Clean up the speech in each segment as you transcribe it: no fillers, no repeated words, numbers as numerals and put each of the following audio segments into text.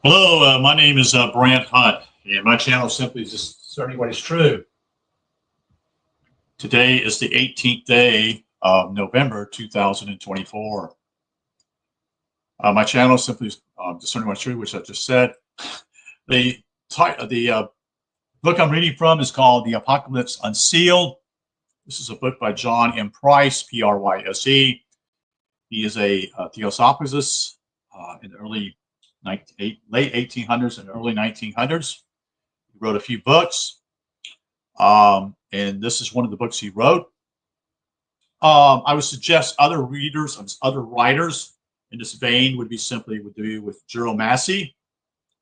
Hello, my name is Brant Hunt, and my channel simply is just discerning what is true. Today is the 18th day of November 2024. My channel simply is discerning what is true, which I just said. The book I'm reading from is called The Apocalypse Unsealed. This is a book by John M. Pryse, P-R-Y-S-E. He is a theosophist in the late 1800s and early 1900s. He wrote a few books, and this is one of the books he wrote. I would suggest other readers and other writers in this vein would do with Gerald Massey,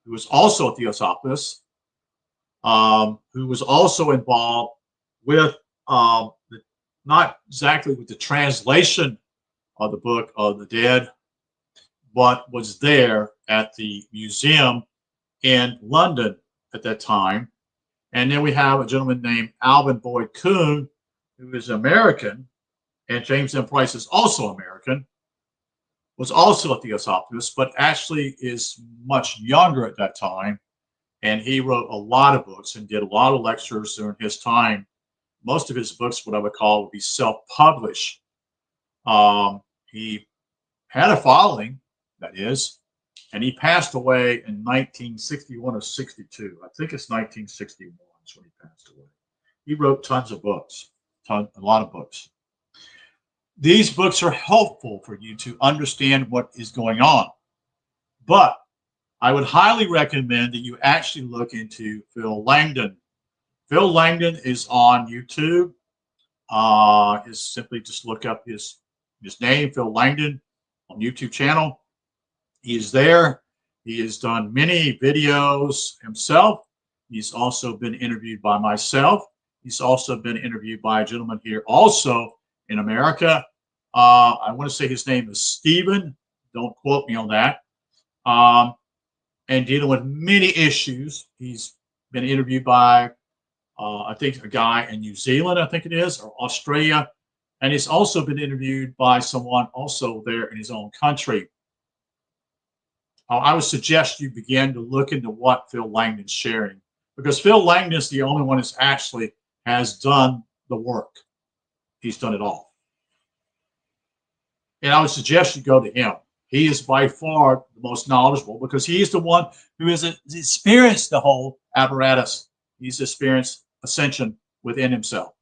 who was also a theosophist, who was also involved with not exactly with the translation of the Book of the Dead, but was there at the museum in London at that time. And then we have a gentleman named Alvin Boyd Kuhn, who is American, and James M. Pryse is also American, was also a theosophist, but actually is much younger at that time. And he wrote a lot of books and did a lot of lectures during his time. Most of his books, what I would call, would be self-published. He had a following, that is, and he passed away in 1961 or 62. I think it's 1961 is when he passed away. He wrote tons of books, a lot of books. These books are helpful for you to understand what is going on. But I would highly recommend that you actually look into Phil Langdon. Phil Langdon is on YouTube. Simply just look up his name, Phil Langdon, on YouTube channel. He is there. He has done many videos himself. He's also been interviewed by myself. He's also been interviewed by a gentleman here also in America. I want to say his name is Stephen. Don't quote me on that. And dealing with many issues. He's been interviewed by, I think, a guy in New Zealand, I think it is, or Australia. And he's also been interviewed by someone also there in his own country. I would suggest you begin to look into what Phil Langdon's sharing, because Phil Langdon is the only one who actually has done the work. He's done it all. And I would suggest you go to him. He is by far the most knowledgeable because he is the one who has experienced the whole apparatus. He's experienced ascension within himself.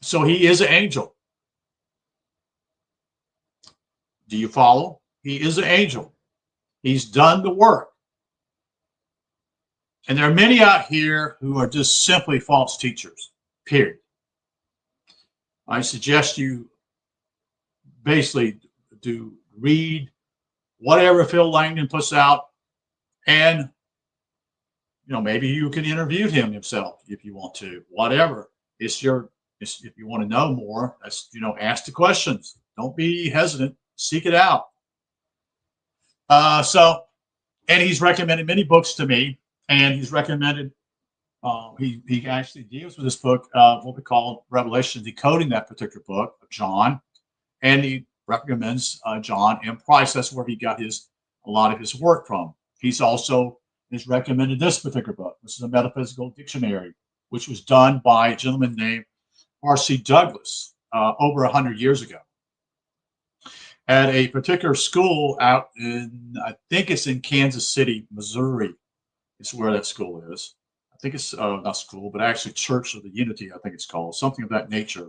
So he is an angel. Do you follow? He is an angel. He's done the work. And there are many out here who are just simply false teachers, period. I suggest you basically do read whatever Phil Langdon puts out, and maybe you can interview him yourself if you want to. Whatever. If you want to know more, that's ask the questions. Don't be hesitant. Seek it out. And he's recommended many books to me, and he's recommended, he actually deals with this book, what we call Revelation, decoding that particular book of John, and he recommends John M. Pryse. That's where he got a lot of his work from. He's also has recommended this particular book. This is a metaphysical dictionary, which was done by a gentleman named R.C. Douglas over 100 years ago. At a particular school out in, I think it's in Kansas City, Missouri, is where that school is. I think it's not school, but actually Church of the Unity, I think it's called, something of that nature.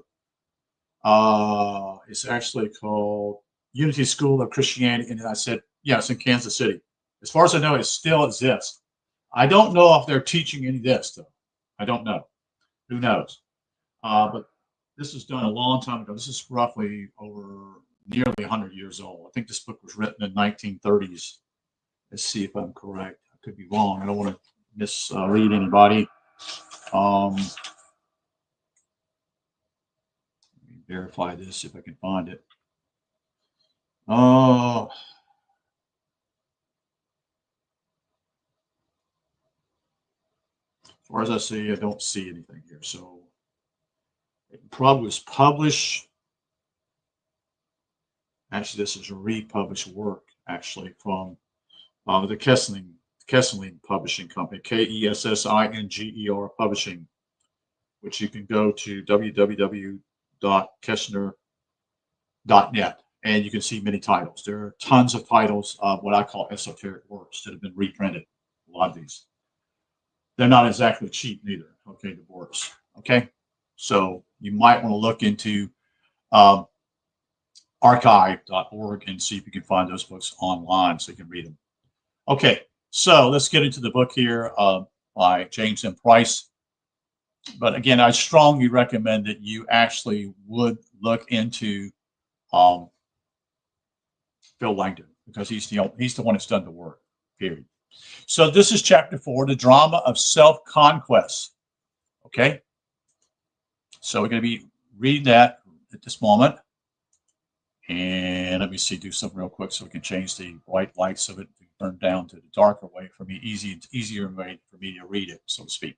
It's actually called Unity School of Christianity, and I said, yeah, it's in Kansas City. As far as I know, it still exists. I don't know if they're teaching any of this, though. I don't know. Who knows? But this was done a long time ago. This is roughly over nearly 100 years old. I think this book was written in 1930s. Let's see if I'm correct. I could be wrong. I don't want to misread anybody. Let me verify this if I can find it. Oh. As far as I see, I don't see anything here. So it probably was published. Actually, this is a republished work. actually, from the Kessinger Publishing Company, Kessinger Publishing, which you can go to www.kessinger.net, and you can see many titles. There are tons of titles of what I call esoteric works that have been reprinted. A lot of these. They're not exactly cheap neither, okay, the works, okay? So you might want to look into archive.org and see if you can find those books online so you can read them. Okay, so let's get into the book here by James M. Pryse. But again, I strongly recommend that you actually would look into Phil Langdon, because he's the one that's done the work, period. So this is chapter 4, the drama of self-conquest. Okay, so we're going to be reading that at this moment. And let me see, do something real quick so we can change the bright lights of it, turn down to the darker way for me, easier way for me to read it, so to speak.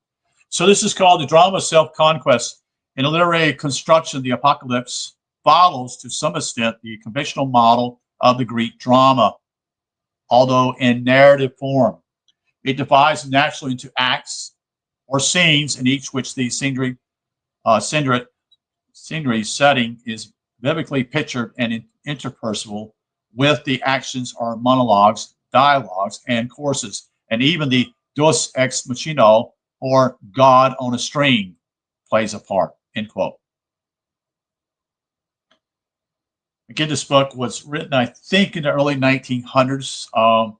So this is called the drama of self-conquest. In a literary construction, the apocalypse follows to some extent the conventional model of the Greek drama, although in narrative form. It divides naturally into acts or scenes in each which the scenery setting is biblically pictured and interpersonal, with the actions or monologues, dialogues, and courses, and even the deus ex machina, or God on a string, plays a part, end quote. Again, this book was written, I think, in the early 1900s.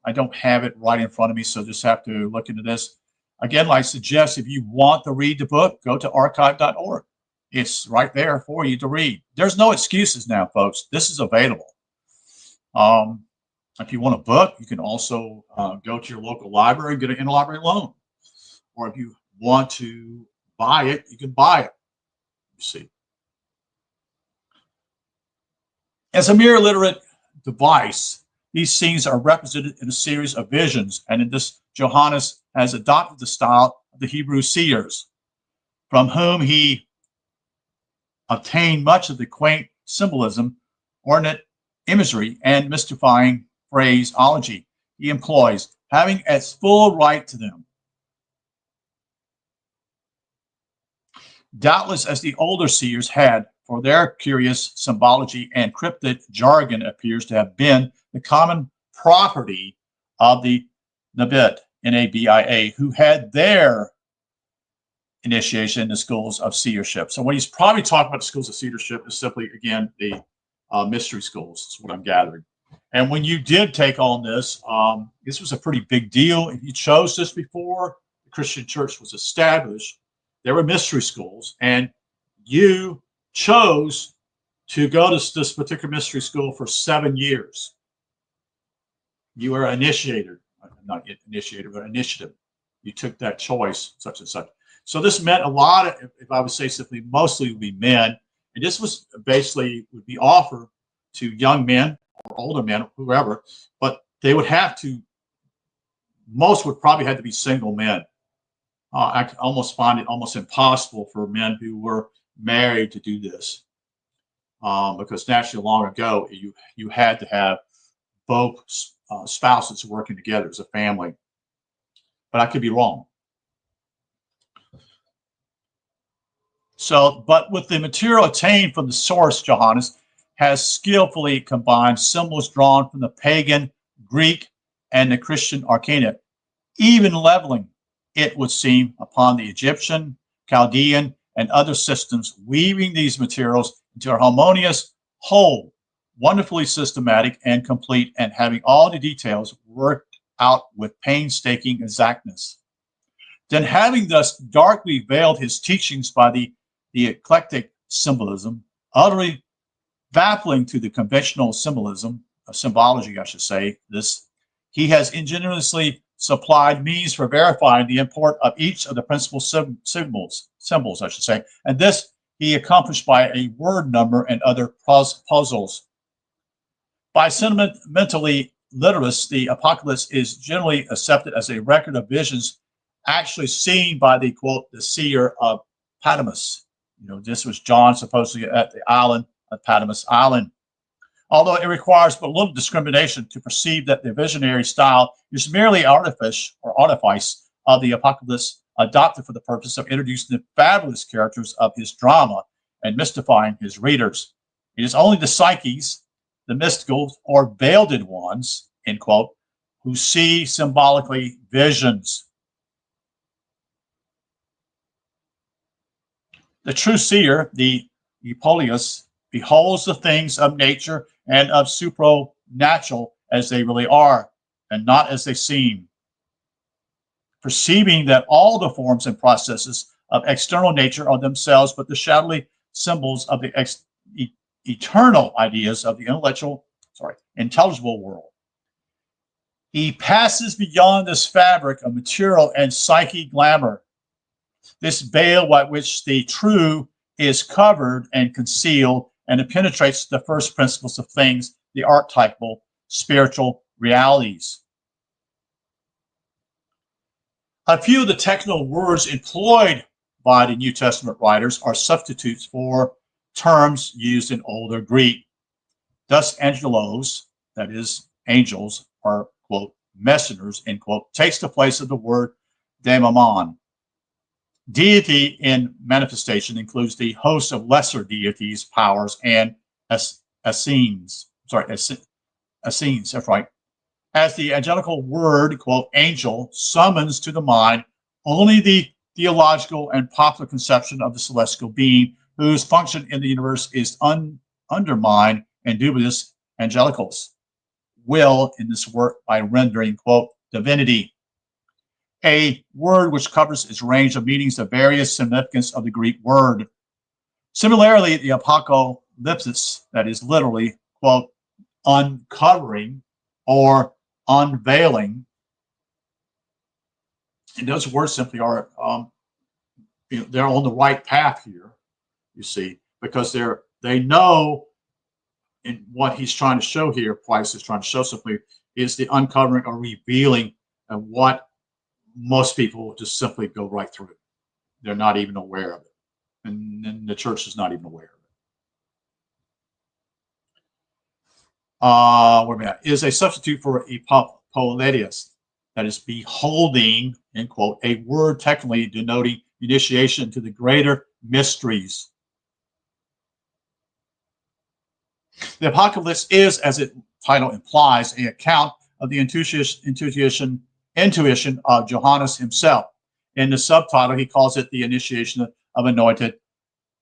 I don't have it right in front of me, so just have to look into this. Again, I suggest if you want to read the book, go to archive.org. It's right there for you to read. There's no excuses now, folks. This is available. If you want a book, you can also go to your local library and get an interlibrary loan. Or if you want to buy it, you can buy it. You see. As a mere literate device, these scenes are represented in a series of visions, and in this, Johannes has adopted the style of the Hebrew seers, from whom he obtained much of the quaint symbolism, ornate imagery, and mystifying phraseology he employs, having as full right to them. Doubtless, as the older seers had, for their curious symbology and cryptic jargon appears to have been the common property of the Nabit, N-A-B-I-A, who had their initiation in the schools of seership. So what he's probably talking about the schools of seership is simply, again, the mystery schools, is what I'm gathering. And when you did take on this, this was a pretty big deal. If you chose this before the Christian church was established, there were mystery schools, and you chose to go to this particular mystery school for 7 years. You were initiated, not initiated, but initiative. You took that choice, such and such. So this meant a lot of, if I would say simply, mostly would be men. And this was basically would be offered to young men or older men, whoever, but they would have to, most would probably have to be single men. I almost find it almost impossible for men who were married to do this, because naturally long ago you had to have both spouses working together as a family. But I could be wrong. So, but with the material attained from the source, Johannes has skillfully combined symbols drawn from the pagan, Greek, and the Christian arcana, even leveling, it would seem, upon the Egyptian, Chaldean, and other systems, weaving these materials into a harmonious whole, wonderfully systematic and complete, and having all the details worked out with painstaking exactness. Then, having thus darkly veiled his teachings by the eclectic symbolism, utterly baffling to the conventional symbology, I should say, he has ingeniously supplied means for verifying the import of each of the principal symbols, I should say, and this he accomplished by a word number and other puzzles. By sentimentally literalists, the apocalypse is generally accepted as a record of visions actually seen by the, quote, the seer of Patmos. You know, this was John supposedly at the island of Patmos Island. although it requires but little discrimination to perceive that the visionary style is merely artifice of the apocalypse adopted for the purpose of introducing the fabulous characters of his drama and mystifying his readers. It is only the psyches, the mystical or veiled ones, end quote, who see symbolically visions. The true seer, the Eupolius, beholds the things of nature and of supernatural as they really are, and not as they seem, perceiving that all the forms and processes of external nature are themselves but the shadowy symbols of the eternal ideas of the intelligible world. He passes beyond this fabric of material and psychic glamour, this veil by which the true is covered and concealed, and it penetrates the first principles of things, the archetypal spiritual realities. A few of the technical words employed by the New Testament writers are substitutes for terms used in older Greek. Thus, angelos, that is, angels, are, quote, messengers, end quote, takes the place of the word daemon. Deity in manifestation includes the host of lesser deities, powers, and Essenes. Essenes, that's right. As the angelical word, quote, angel, summons to the mind only the theological and popular conception of the celestial being whose function in the universe is undermined and dubious angelicals will in this work by rendering, quote, divinity. A word which covers its range of meanings the various significance of the Greek word. Similarly, the apocalypsis, that is literally, quote, uncovering or unveiling, and those words simply are, they're on the right path here, you see, because they know in what he's trying to show here, Pryse is trying to show simply, is the uncovering or revealing of what most people just simply go right through. They're not even aware of it. And the church is not even aware of it. Where am I at? Is a substitute for epauletes, that is beholding, end quote, a word technically denoting initiation to the greater mysteries. The Apocalypse is, as its title implies, an account of the intuition of Johannes himself. In the subtitle, he calls it the initiation of anointed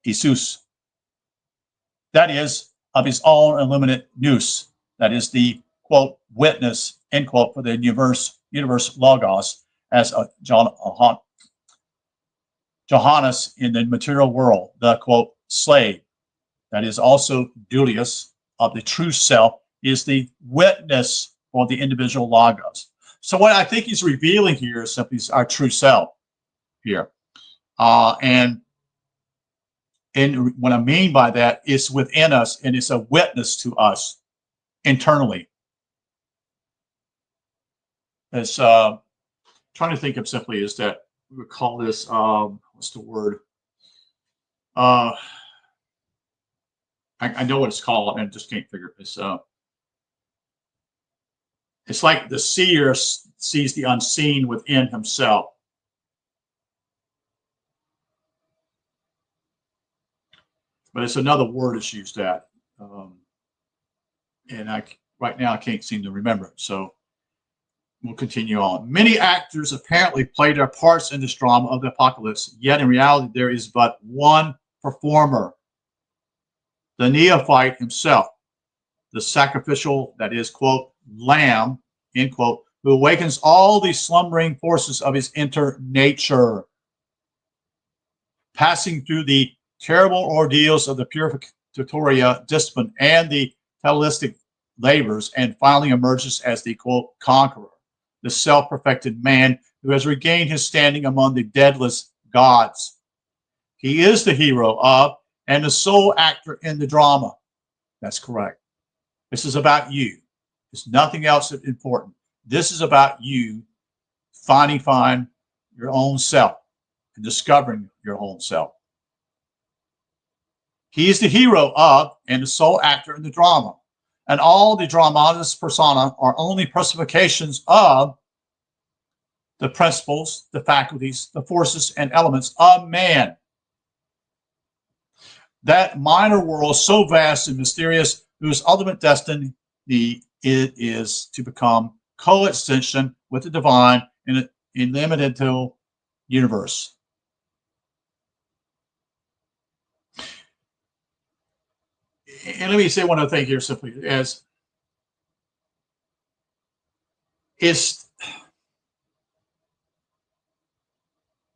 Jesus. That is, of his own illuminate nous. That is the, quote, witness, end quote, for the universe logos as Johannes in the material world, the, quote, slave. That is also Dulius of the true self is the witness for the individual logos. So what I think he's revealing here is simply our true self here. And what I mean by that is within us, and it's a witness to us internally. It's trying to think of simply is that we would call this, what's the word? I know what it's called, and I just can't figure it. It's like the seer sees the unseen within himself. But it's another word that's used at. And right now I can't seem to remember it. So we'll continue on. Many actors apparently play their parts in this drama of the apocalypse, yet in reality there is but one performer, the neophyte himself, the sacrificial, that is, quote, lamb, end quote, who awakens all the slumbering forces of his inner nature, passing through the terrible ordeals of the purificatoria discipline and the fatalistic labors, and finally emerges as the, quote, conqueror, the self-perfected man who has regained his standing among the deadless gods. He is the hero of and the sole actor in the drama. That's correct. This is about you. There's nothing else important. This is about you finding your own self and discovering your own self. He is the hero of and the sole actor in the drama. And all the dramatis persona are only personifications of the principles, the faculties, the forces, and elements of man. That minor world so vast and mysterious, whose ultimate destiny it is to become coextension with the divine in an illimitable universe. And let me say one other thing here simply, as this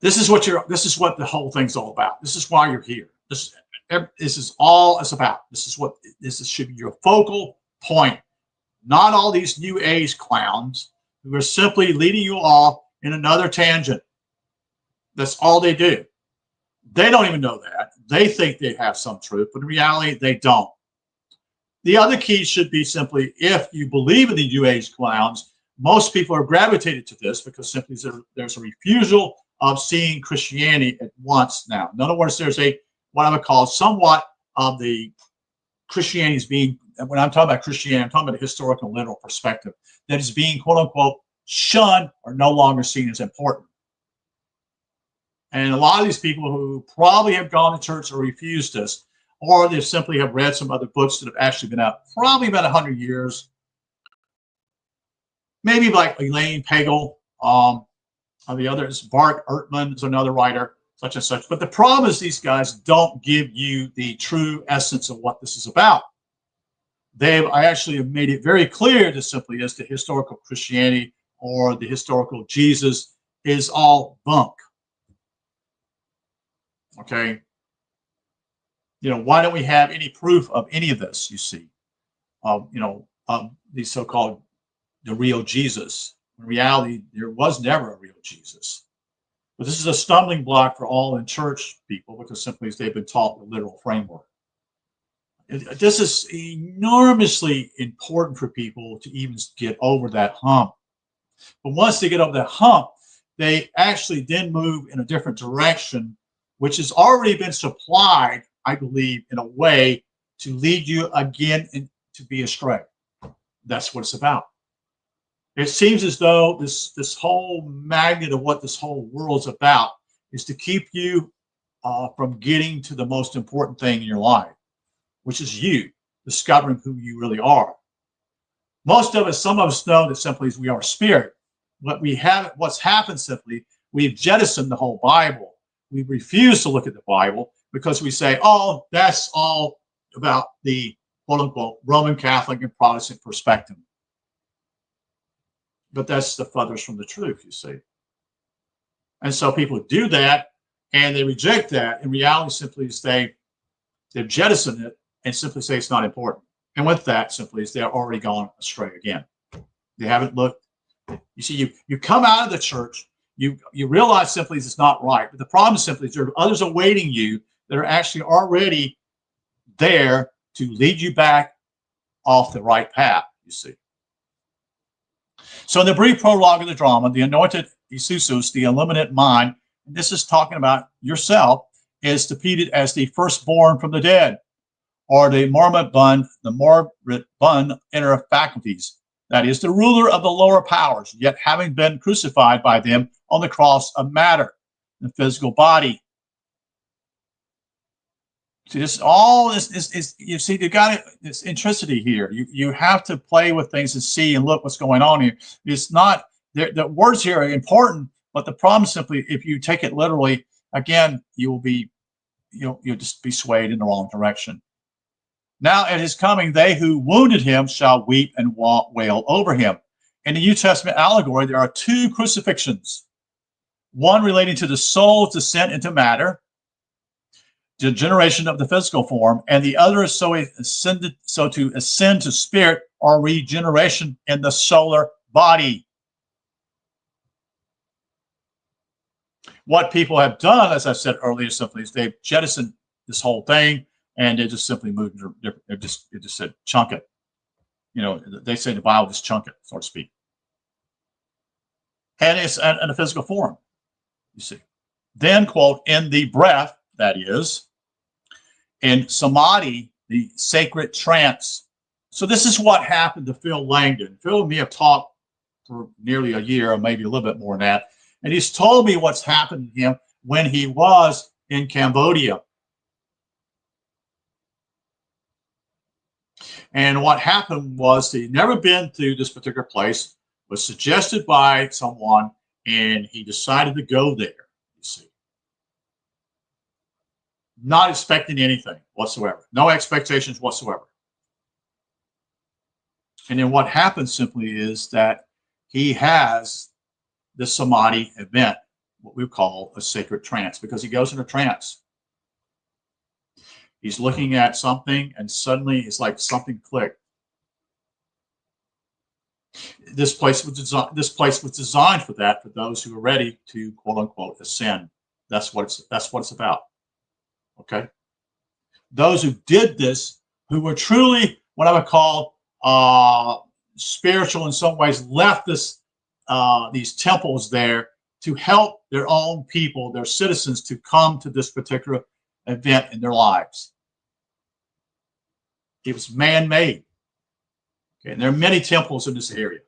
is what the whole thing's all about. This is why you're here. This is all it's about. This should be your focal point, not all these new age clowns who are simply leading you off in another tangent. That's all they do. They don't even know that. They think they have some truth, but in reality, they don't. The other key should be simply, if you believe in the new age clowns, most people are gravitated to this because simply there's a refusal of seeing Christianity at once now. In other words, there's what I would call somewhat of the Christianity is being, when I'm talking about Christianity, I'm talking about a historical literal perspective that is being, quote unquote, shunned or no longer seen as important. And a lot of these people who probably have gone to church or refused this, or they simply have read some other books that have actually been out probably about 100 years, maybe like Elaine Pagel, the others, Bart Ehrman is another writer, such and such. But the problem is these guys don't give you the true essence of what this is about. I actually have made it very clear that simply as the historical Christianity or the historical Jesus is all bunk. Okay. Why don't we have any proof of any of this, you see? The so-called the real Jesus. In reality, there was never a real Jesus. But this is a stumbling block for all in church people because simply they've been taught the literal framework. This is enormously important for people to even get over that hump. But once they get over that hump, they actually then move in a different direction, which has already been supplied, I believe, in a way to lead you again to be astray. That's what it's about. It seems as though this whole magnet of what this whole world's about is to keep you from getting to the most important thing in your life, which is you discovering who you really are. Most of us, some of us know that simply we are spirit. What's happened simply, we've jettisoned the whole Bible. We refuse to look at the Bible because we say, oh, that's all about the quote unquote Roman Catholic and Protestant perspective. But that's the furthest from the truth, you see. And so people do that and they reject that. In reality, simply they've jettisoned it and simply say it's not important. And with that, simply is they're already gone astray again. They haven't looked. You see, you come out of the church, you realize simply it's not right. But the problem simply is there are others awaiting you that are actually already there to lead you back off the right path, you see. So in the brief prologue of the drama, the anointed Isusus, the illuminate mind, and this is talking about yourself, is depicted as the firstborn from the dead, or the moribund inner faculties. That is, the ruler of the lower powers, yet having been crucified by them on the cross of matter, the physical body. See, this all is you see, you got this intricity here. You have to play with things and see and look what's going on here. It's not the words here are important, but the problem simply, if you take it literally, again, you'll just be swayed in the wrong direction. Now at his coming, they who wounded him shall weep and wail over him. In the New Testament allegory, there are two crucifixions, one relating to the soul's descent into matter, the generation of the physical form, and the other is to ascend to spirit or regeneration in the solar body. What people have done, as I said earlier, simply is they've jettisoned this whole thing and they just simply moved. They just said chunk it. They say the Bible just chunk it, so to speak. And it's in a physical form, you see. Then, quote, in the breath, that is, in samadhi, the sacred trance. So this is what happened to Phil Langdon. Phil and me have talked for nearly a year, or maybe a little bit more than that. And he's told me what's happened to him when he was in Cambodia. And what happened was he'd never been to this particular place, was suggested by someone, and he decided to go there, you see. Not expecting anything whatsoever. No expectations whatsoever. And then what happens simply is that he has the samadhi event, what we call a sacred trance, because he goes in a trance. He's looking at something, and suddenly it's like something clicked. This place was designed for that, for those who are ready to quote unquote ascend. That's what it's about. Okay. Those who did this, who were truly what I would call spiritual in some ways, left these temples there to help their own people, their citizens, to come to this particular event in their lives. It was man-made. Okay, and there are many temples in this area.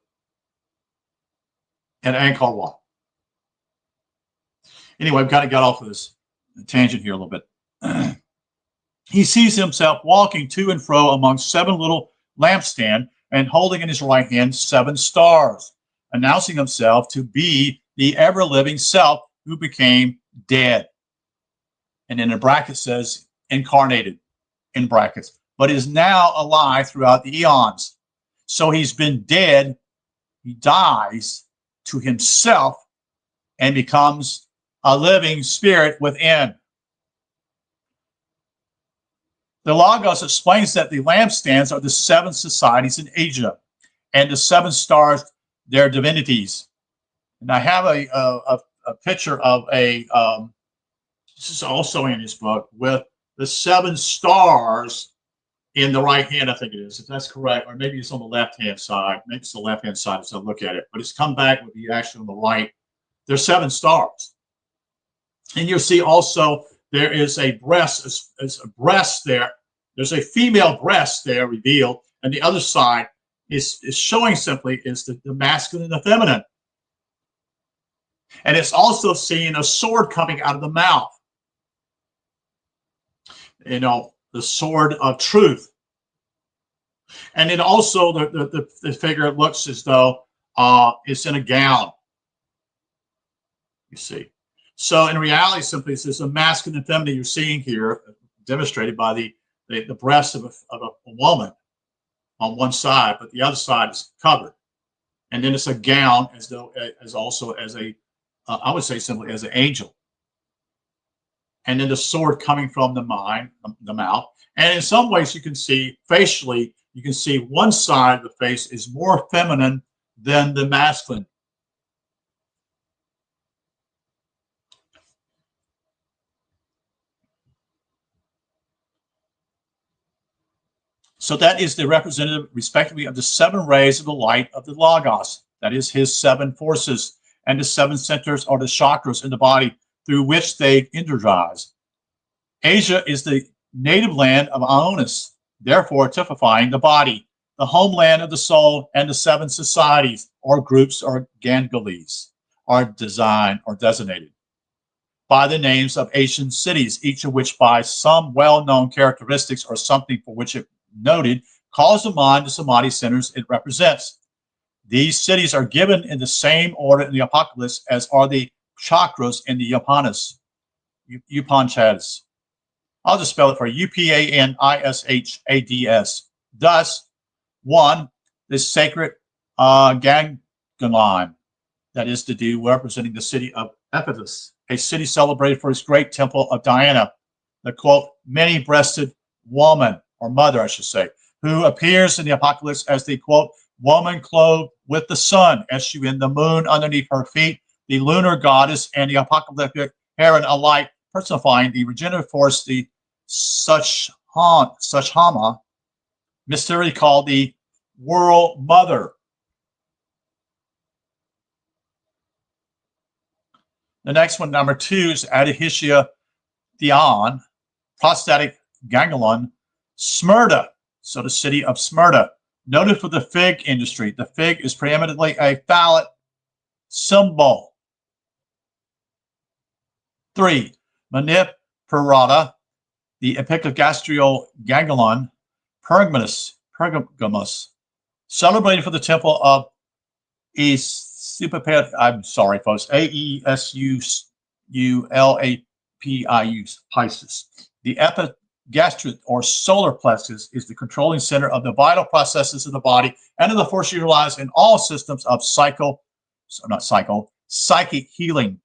And Angkor Wat. Anyway, I've kind of got off of this tangent here a little bit. He sees himself walking to and fro among 7 little lampstands and holding in his right hand 7 stars, announcing himself to be the ever-living self who became dead. And in the bracket says incarnated, in brackets, but is now alive throughout the eons. So he's been dead, he dies to himself and becomes a living spirit within. The Logos explains that the lampstands are the 7 societies in Asia, and the 7 stars, their divinities. And I have a picture of this is also in his book, with the 7 stars in the right hand, I think it is, if that's correct, or maybe it's on the left-hand side. Maybe it's the left-hand side as I look at it, but it's come back with the actually on the right. There's 7 stars. And you'll see also there is a breast, a breast there. There's a female breast there revealed, and the other side is showing simply is the masculine and the feminine. And it's also seeing a sword coming out of the mouth. You know, the sword of truth. And then also the figure looks as though it's in a gown. You see. So in reality, simply it's this masculine and feminine you're seeing here, demonstrated by the breast of a woman on one side, but the other side is covered. And then it's a gown as though as also as a I would say simply as an angel. And then the sword coming from the mouth. And in some ways you can see facially, you can see one side of the face is more feminine than the masculine. So that is the representative, respectively, of the 7 rays of the light of the Logos. That is his 7 forces, and the 7 centers are the chakras in the body through which they energize. Asia is the native land of Aonis, therefore typifying the body, the homeland of the soul, and the 7 societies or groups or gangulis are designed or designated by the names of Asian cities, each of which by some well-known characteristics or something for which it noted calls to mind the samadhi centers it represents. These cities are given in the same order in the Apocalypse as are the chakras in the Upanishads. I'll just spell it for you, Upanishads. Thus, 1, the sacred Gangaline, that is to do representing the city of Ephesus, a city celebrated for its great temple of Diana, the quote, many-breasted woman, or mother, I should say, who appears in the Apocalypse as the quote, woman clothed with the sun, S-U-N, the moon underneath her feet, the lunar goddess, and the apocalyptic heron alike, personifying the regenerative force, the Suchhama, mysteriously called the World Mother. The next one, number 2, is Adhitia Theon, prostatic ganglion, Smyrna, so the city of Smyrna, noted for the fig industry. The fig is preeminently a phallic symbol. 3. Manipurata, the epigastrial ganglion, pergamus, celebrated for the temple of I'm sorry, folks, Pisces. The epigastric or solar plexus is the controlling center of the vital processes of the body and of the force utilized in all systems of psychic healing.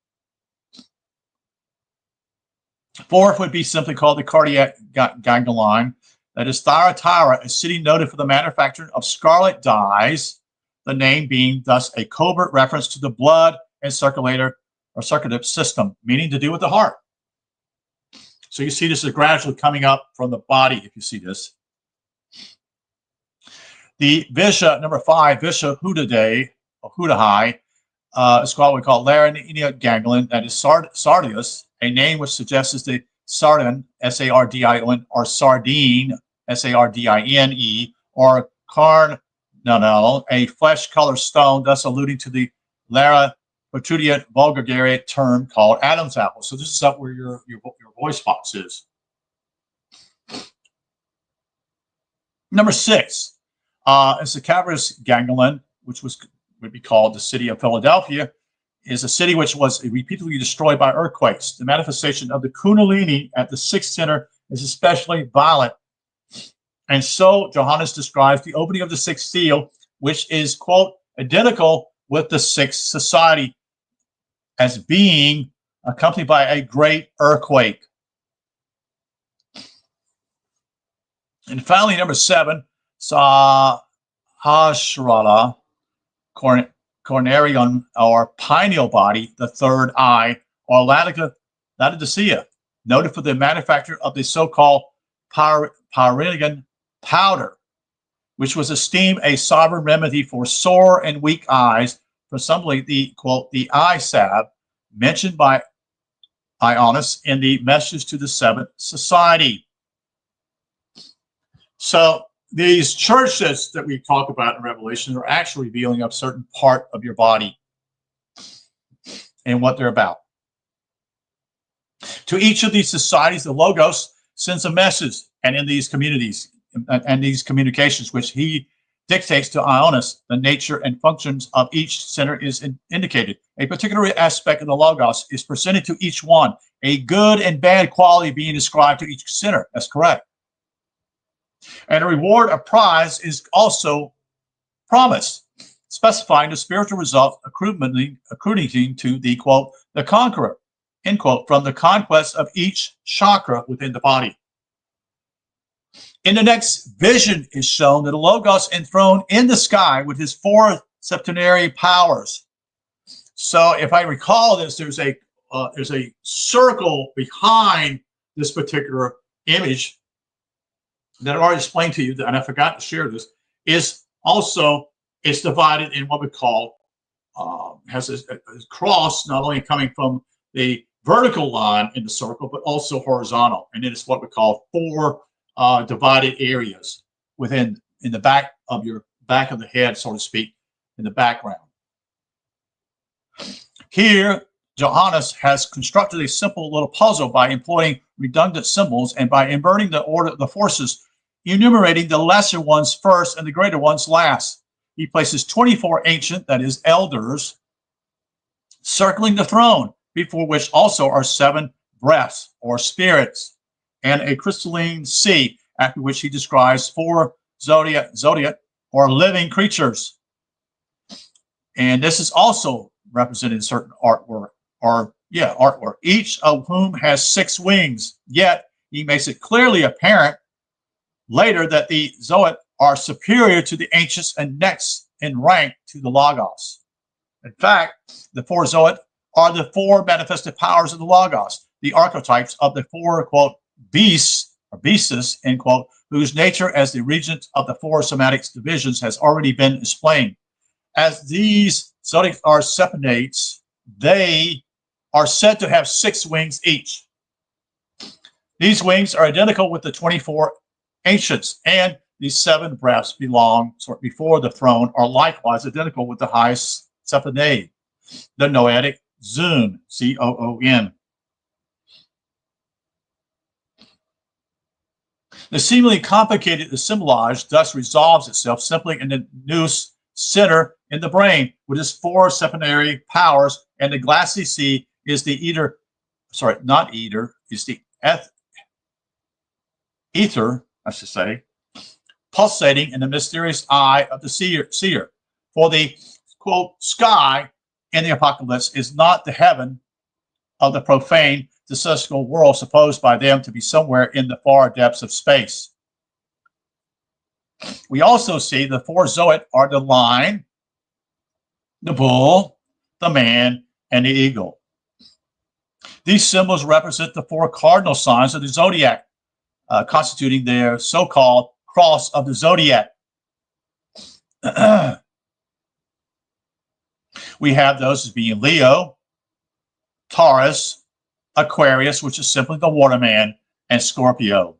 4th would be simply called the cardiac ganglion. That is Thyatira, a city noted for the manufacture of scarlet dyes, the name being thus a covert reference to the blood and circulative system, meaning to do with the heart. So you see this is gradually coming up from the body, if you see this. The Visha, number 5, Visha Hudahai, is what we call laryngeal ganglion, that is sardius, a name which suggests is the sardine, S-A-R-D-I-O-N, or sardine, S-A-R-D-I-N-E, or carnanel, a flesh-colored stone, thus alluding to the Lara Protrudia vulgare term called Adam's apple. So this is up where your voice box is. Number 6 is the cavernous ganglion, which would be called the city of Philadelphia, is a city which was repeatedly destroyed by earthquakes. The manifestation of the Kundalini at the 6th center is especially violent. And so Johannes describes the opening of the 6th seal, which is, quote, identical with the 6th society, as being accompanied by a great earthquake. And finally, number 7, Sahasrara, cornerian or pineal body, the third eye, or Laodicea, noted for the manufacture of the so-called Pyrenean powder, which was esteemed a sovereign remedy for sore and weak eyes, presumably the, quote, the eye salve mentioned by Ioannis in the message to the 7th society. So these churches that we talk about in Revelation are actually revealing a certain part of your body and what they're about. To each of these societies, the Logos sends a message, and in these communities and these communications, which he dictates to Ioannis, the nature and functions of each center is indicated. A particular aspect of the Logos is presented to each one, a good and bad quality being ascribed to each center. That's correct. And a reward of Pryse is also promised, specifying the spiritual result accruing to the, quote, the conqueror, end quote, from the conquest of each chakra within the body. In the next vision is shown that the Logos enthroned in the sky with his 4 septenary powers. So if I recall this, there's a circle behind this particular image that I already explained to you, and I forgot to share this, is also, it's divided in what we call, has a cross, not only coming from the vertical line in the circle, but also horizontal. And it is what we call 4 divided areas in the back of the head, so to speak, in the background. Here, Johannes has constructed a simple little puzzle by employing redundant symbols and by inverting the order of the forces, enumerating the lesser ones first and the greater ones last. He places 24 ancient, that is, elders, circling the throne, before which also are 7 breaths or spirits, and a crystalline sea, after which he describes 4 zodiac or living creatures. And this is also represented in certain artwork, each of whom has 6 wings. Yet he makes it clearly apparent later that the Zoet are superior to the ancients and next in rank to the Logos. In fact, the 4 Zoet are the 4 manifested powers of the Logos, the archetypes of the 4, quote, beasts, or beastes, end quote, whose nature as the regent of the 4 somatic divisions has already been explained. As these zodiacs are separates, they are said to have 6 wings each. These wings are identical with the 24 ancients, and these 7 breaths belong before the throne are likewise identical with the highest Zephaniah, the noetic Zoon, Z-O-O-N. The seemingly complicated assemblage thus resolves itself simply in the nous center in the brain with its 4 septenary powers, and the glassy sea is the ether, is the ether, I should say, pulsating in the mysterious eye of the seer. For the, quote, sky in the apocalypse is not the heaven of the profane, the celestial world supposed by them to be somewhere in the far depths of space. We also see the 4 zoet are the lion, the bull, the man, and the eagle. These symbols represent the 4 cardinal signs of the zodiac, constituting their so-called cross of the zodiac. We have those as being Leo, Taurus, Aquarius, which is simply the waterman, and Scorpio.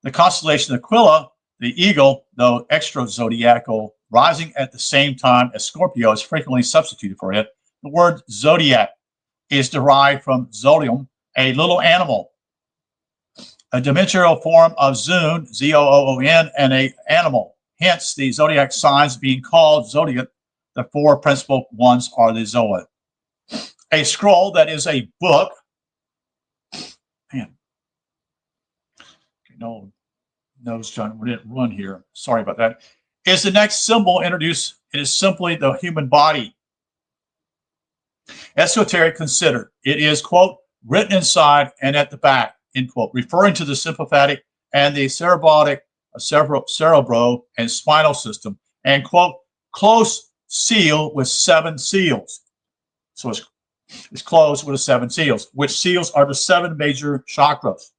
The constellation of Aquila, the eagle, though extra-zodiacal, rising at the same time as Scorpio, is frequently substituted for it. The word zodiac is derived from zodium, a little animal, a dimensional form of Zoon, Z-O-O-N, and an animal. Hence, the zodiac signs being called zodiac, the 4 principal ones are the zoa. A scroll, that is a book. Man. No, John, we didn't run here. Sorry about that. Is the next symbol introduced. It is simply the human body. Esoteric considered. It is, quote, written inside and at the back, end quote, referring to the sympathetic and the cerebral and spinal system, and, quote, close seal with 7 seals. So it's closed with the 7 seals, which seals are the 7 major chakras.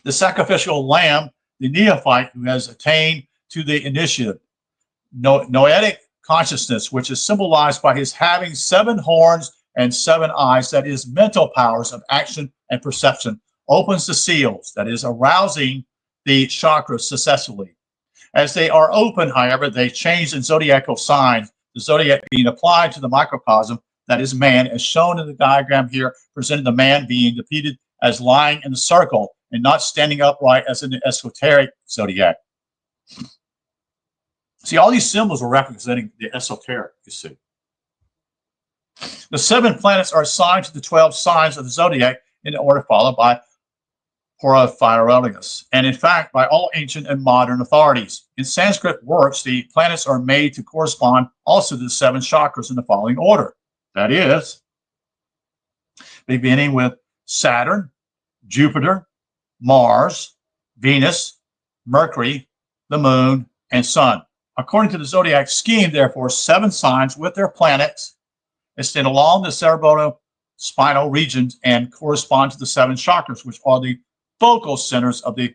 The sacrificial lamb, the neophyte who has attained to the initiative. Noetic consciousness, which is symbolized by his having 7 horns and 7 eyes, that is, mental powers of action and perception, opens the seals, that is, arousing the chakras successfully. As they are open, however, they change in zodiacal signs, the zodiac being applied to the microcosm, that is man, as shown in the diagram here, presenting the man being depicted as lying in a circle and not standing upright as in the esoteric zodiac. See, all these symbols are representing the esoteric, you see. The 7 planets are assigned to the 12 signs of the zodiac in order followed by Porphyrius, and in fact by all ancient and modern authorities. In Sanskrit works, the planets are made to correspond also to the 7 chakras in the following order. That is, beginning with Saturn, Jupiter, Mars, Venus, Mercury, the Moon, and Sun. According to the zodiac scheme, therefore, 7 signs with their planets extend along the cerebrospinal regions and correspond to the 7 chakras, which are the focal centers of the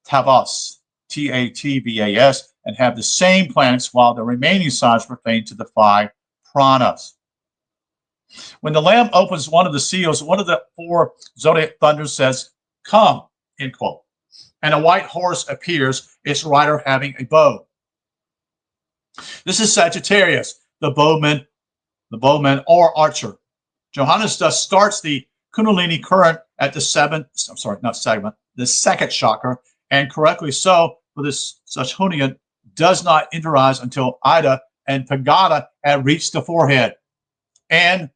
Tatvas, T-A-T-V-A-S, and have the same planets, while the remaining signs pertain to the 5 pranas. When the lamb opens one of the seals, one of the 4 zodiac thunders says, "Come," end quote, and a white horse appears, its rider having a bow. This is Sagittarius, the bowman or archer. Johannes thus starts the Kundalini current at the the second chakra, and correctly so, for this Saturnian does not interrise until Ida and Pagata have reached the forehead. And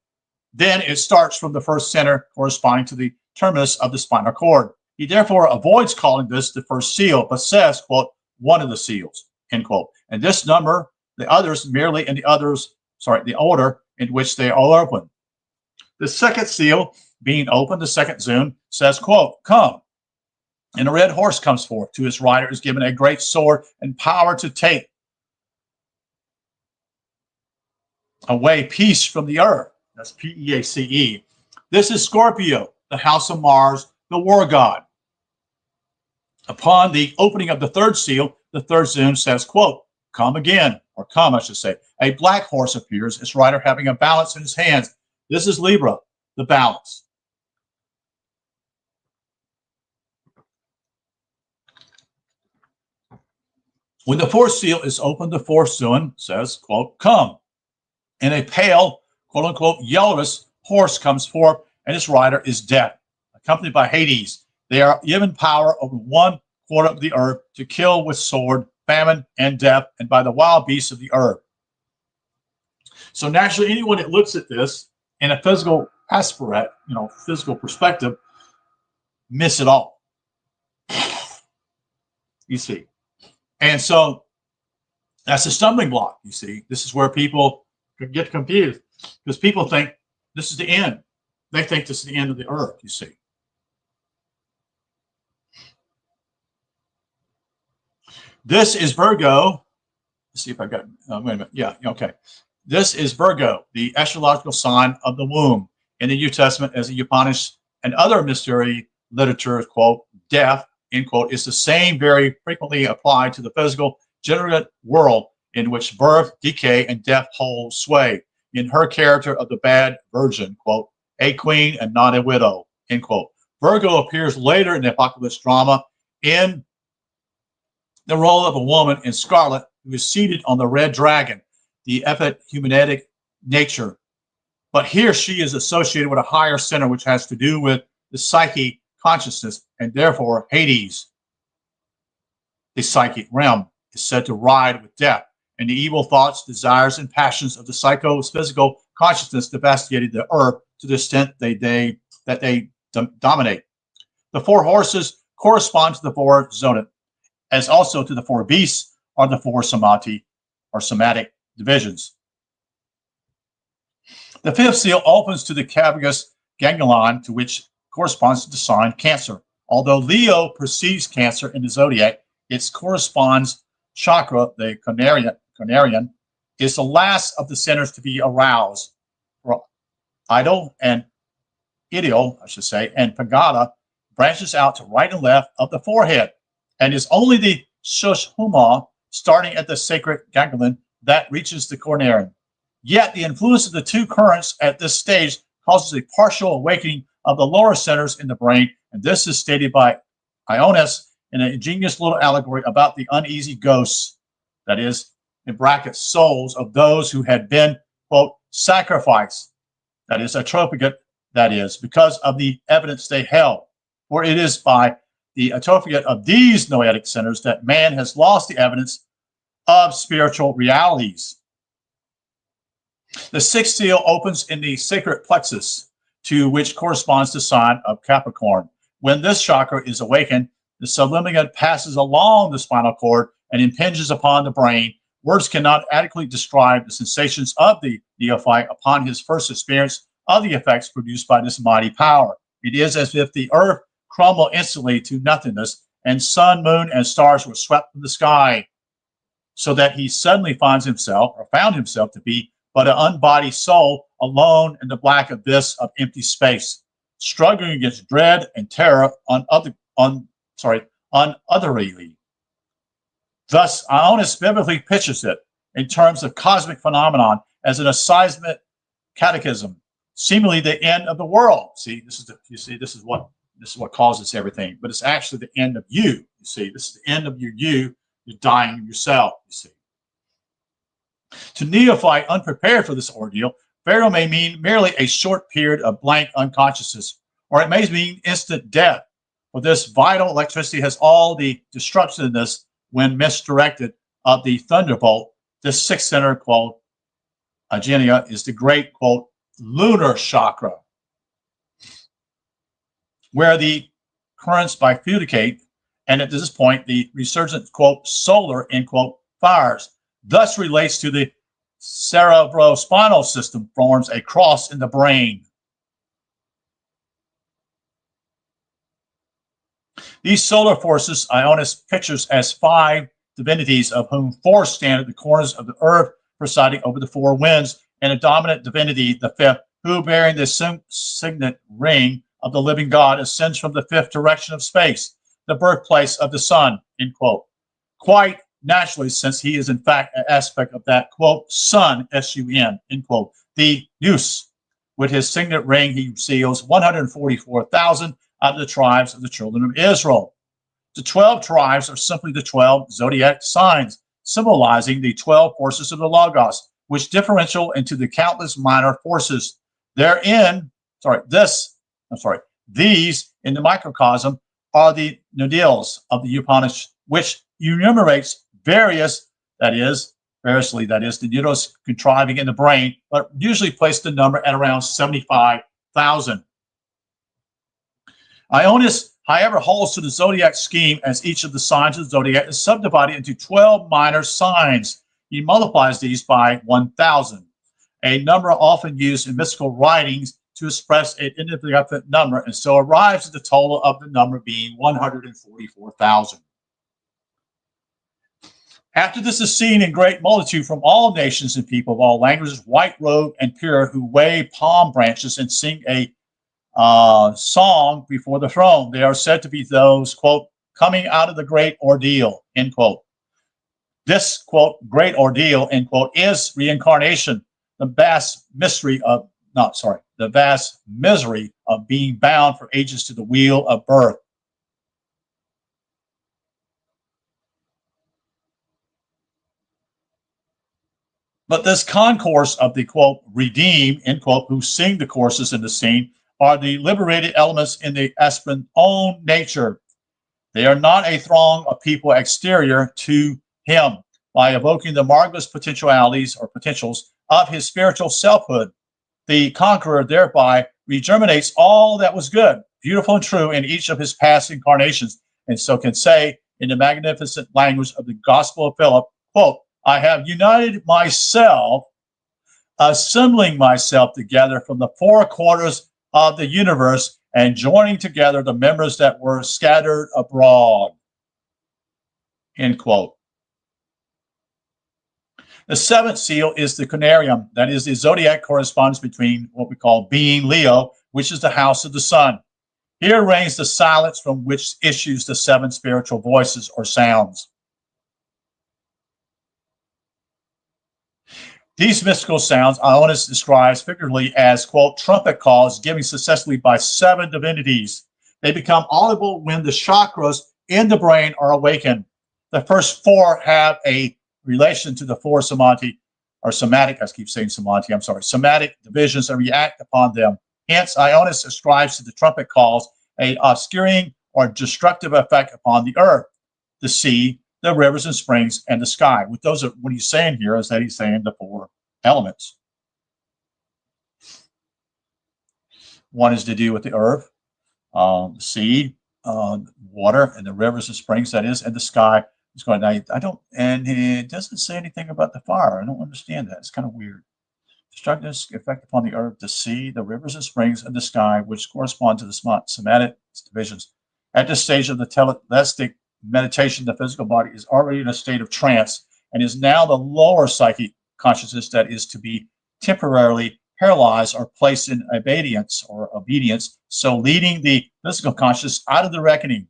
then it starts from the first center corresponding to the terminus of the spinal cord. He therefore avoids calling this the first seal, but says, quote, one of the seals, end quote. And this number, the others merely in the order in which they are open. The second seal being open, the second zoon, says, quote, come. And a red horse comes forth. To his rider is given a great sword and power to take away peace from the earth. That's P-E-A-C-E. This is Scorpio, the house of Mars, the war god. Upon the opening of the third seal, the third zoon says, quote, come again, or come, I should say. A black horse appears, its rider having a balance in his hands. This is Libra, the balance. When the fourth seal is opened, the fourth seal says, quote, come. And a pale, quote unquote, yellowish horse comes forth, and its rider is Death, accompanied by Hades. They are given power over 1/4 of the earth to kill with sword, famine, and death, and by the wild beasts of the earth. So naturally, anyone that looks at this in a physical aspect, physical perspective, miss it all. You see. And so that's a stumbling block, you see. This is where people get confused because people think this is the end. They think this is the end of the earth, you see. This is Virgo. Let's see if I got, wait a minute. Yeah, okay. This is Virgo, the astrological sign of the womb. In the New Testament, as the Upanishads and other mystery literature, quote, death, end quote, is the same very frequently applied to the physical, generate world in which birth, decay, and death hold sway. In her character of the bad virgin, quote, a queen and not a widow, end quote. Virgo appears later in the apocalypse drama in the role of a woman in scarlet who is seated on the red dragon, the epigeumatic nature. But here she is associated with a higher center, which has to do with the psyche consciousness, and therefore Hades, the psychic realm, is said to ride with death, and the evil thoughts, desires, and passions of the psycho-physical consciousness devastated the earth to the extent that they dominate. The four horses correspond to the four zodiac, as also to the four beasts are the four somatic divisions. The fifth seal opens to the cavernous ganglion, to which corresponds to the sign Cancer. Although Leo precedes Cancer in the zodiac, its corresponds chakra, the Canarian, is the last of the centers to be aroused. Idol and Ideal, I should say, and Pagada branches out to right and left of the forehead, and is only the Sushumna, starting at the sacred ganglion, that reaches the coronarian. Yet the influence of the two currents at this stage causes a partial awakening of the lower centers in the brain, and this is stated by Ionis in an ingenious little allegory about the uneasy ghosts, that is, in brackets, souls of those who had been, quote, sacrificed, that is, atrophiate, that is, because of the evidence they held. For it is by the atrophiate of these noetic centers that man has lost the evidence of spiritual realities. The sixth seal opens in the sacred plexus, to which corresponds the sign of Capricorn. When this chakra is awakened, the subliminal passes along the spinal cord and impinges upon the brain. Words cannot adequately describe the sensations of the neophyte upon his first experience of the effects produced by this mighty power. It is as if the earth crumbled instantly to nothingness, and sun, moon, and stars were swept from the sky, so that he suddenly found himself to be but an unbodied soul alone in the black abyss of empty space, struggling against dread and terror unutterably. Thus, Ionis vividly pictures it in terms of cosmic phenomenon as an seismic cataclysm, seemingly the end of the world. See, this is what causes everything, but it's actually the end of you. You see, this is the end of you. You're dying yourself. You see. To neophyte unprepared for this ordeal, Pharaoh may mean merely a short period of blank unconsciousness, or it may mean instant death. For this vital electricity has all the destructiveness when misdirected of the thunderbolt. This sixth center, quote, Agenia, is the great, quote, lunar chakra, where the currents bifurcate, and at this point, the resurgent, quote, solar, end quote, fires, thus relates to the cerebrospinal system, forms a cross in the brain. These solar forces Ionis pictures as five divinities, of whom four stand at the corners of the earth, presiding over the four winds, and a dominant divinity, the fifth, who, bearing the signet ring of the living God, ascends from the fifth direction of space, the birthplace of the sun, end quote. Quite naturally, since he is in fact an aspect of that, quote, sun, S-U-N, end quote. The Nous, with his signet ring, he seals 144,000 out of the tribes of the children of Israel. The 12 tribes are simply the 12 zodiac signs, symbolizing the 12 forces of the Logos, which differential into the countless minor forces. These in the microcosm are the nodils of the Upanishads, which enumerates variously, the noodles contriving in the brain, but usually place the number at around 75,000. Ionis, however, holds to the zodiac scheme as each of the signs of the zodiac is subdivided into 12 minor signs. He multiplies these by 1,000, a number often used in mystical writings to express an indefinite number, and so arrives at the total of the number being 144,000. After this is seen in great multitude from all nations and people of all languages, white robed and pure, who wave palm branches and sing a song before the throne. They are said to be those, quote, coming out of the great ordeal, end quote. This, quote, great ordeal, end quote, is reincarnation, the vast misery of being bound for ages to the wheel of birth. But this concourse of the, quote, redeemed, end quote, who sing the courses in the scene are the liberated elements in the aspirant's own nature. They are not a throng of people exterior to him. By evoking the marvelous potentialities or potentials of his spiritual selfhood, the conqueror thereby regerminates all that was good, beautiful, and true in each of his past incarnations, and so can say in the magnificent language of the Gospel of Philip, quote, I have united myself, assembling myself together from the four quarters of the universe and joining together the members that were scattered abroad, end quote. The seventh seal is the Canarium, that is the zodiac correspondence between what we call being Leo, which is the house of the sun. Here reigns the silence from which issues the seven spiritual voices or sounds. These mystical sounds, Ionis describes figuratively as, quote, trumpet calls given successively by seven divinities. They become audible when the chakras in the brain are awakened. The first four have a relation to the four somatic divisions that react upon them. Hence, Ionis ascribes to the trumpet calls a obscuring or destructive effect upon the earth, the sea, the rivers and springs, and the sky. With those, what he's saying here is that he's saying the four elements. One is to do with the earth, the sea, water, and the rivers and springs, that is, and the sky. It's going, and it doesn't say anything about the fire. I don't understand that. It's kind of weird. Destructive effect upon the earth, the sea, the rivers and springs, and the sky, which correspond to the somatic divisions. At this stage of the telepathic meditation, the physical body is already in a state of trance and is now the lower psychic consciousness that is to be temporarily paralyzed or placed in obedience, so leading the physical consciousness out of the reckoning.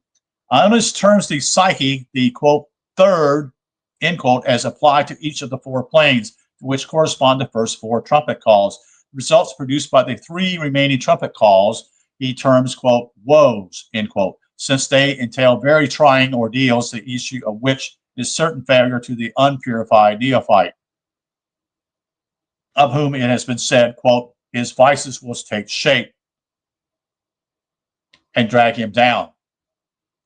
Ionis terms the psyche, the, quote, third, end quote, as applied to each of the four planes, to which correspond the first four trumpet calls. Results produced by the three remaining trumpet calls, he terms, quote, woes, end quote, since they entail very trying ordeals, the issue of which is certain failure to the unpurified neophyte, of whom it has been said, quote, his vices will take shape and drag him down.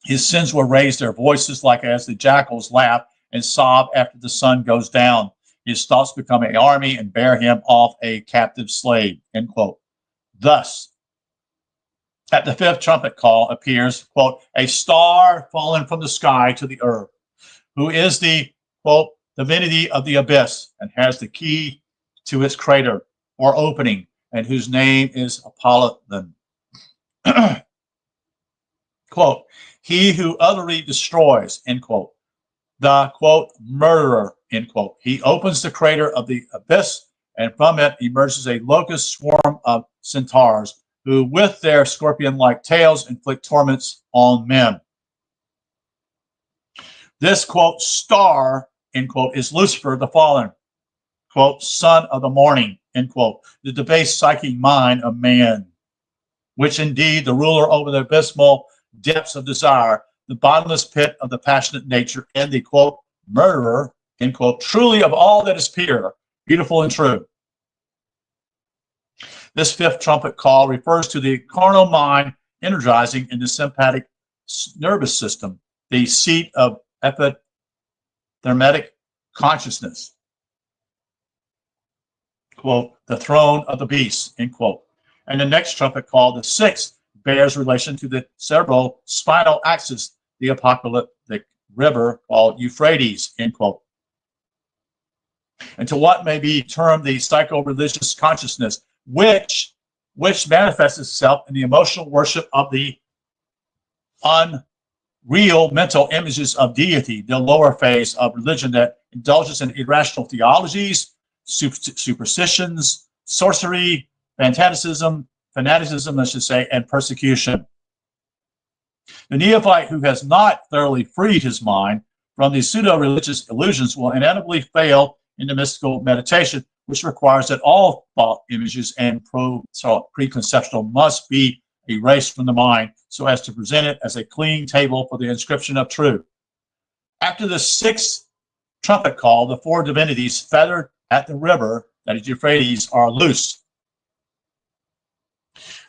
His sins will raise their voices like as the jackals laugh and sob after the sun goes down. His thoughts become an army and bear him off a captive slave, end quote. Thus, at the fifth trumpet call appears, quote, a star fallen from the sky to the earth, who is the, quote, divinity of the abyss and has the key to its crater or opening, and whose name is Apollyon. Quote, he who utterly destroys, end quote, the, quote, murderer, end quote. He opens the crater of the abyss, and from it emerges a locust swarm of centaurs, who with their scorpion-like tails inflict torments on men. This, quote, star, end quote, is Lucifer the fallen, quote, son of the morning, end quote, the debased psychic mind of man, which indeed the ruler over the abysmal depths of desire, the bottomless pit of the passionate nature, and the, quote, murderer, end quote, truly of all that is pure, beautiful, and true. This fifth trumpet call refers to the carnal mind energizing in the sympathetic nervous system, the seat of epithermetic consciousness, quote, the throne of the beast, end quote. And the next trumpet call, the sixth, bears relation to the cerebral spinal axis, the apocalyptic river called Euphrates, end quote. And to what may be termed the psycho-religious consciousness, which manifests itself in the emotional worship of the unreal mental images of deity, the lower phase of religion that indulges in irrational theologies, superstitions, sorcery, fanaticism, I should say, and persecution. The neophyte who has not thoroughly freed his mind from these pseudo-religious illusions will inevitably fail in the mystical meditation, which requires that all thought images and preconceptual must be erased from the mind so as to present it as a clean table for the inscription of truth. After the sixth trumpet call, the four divinities feathered at the river, that is Euphrates, are loose.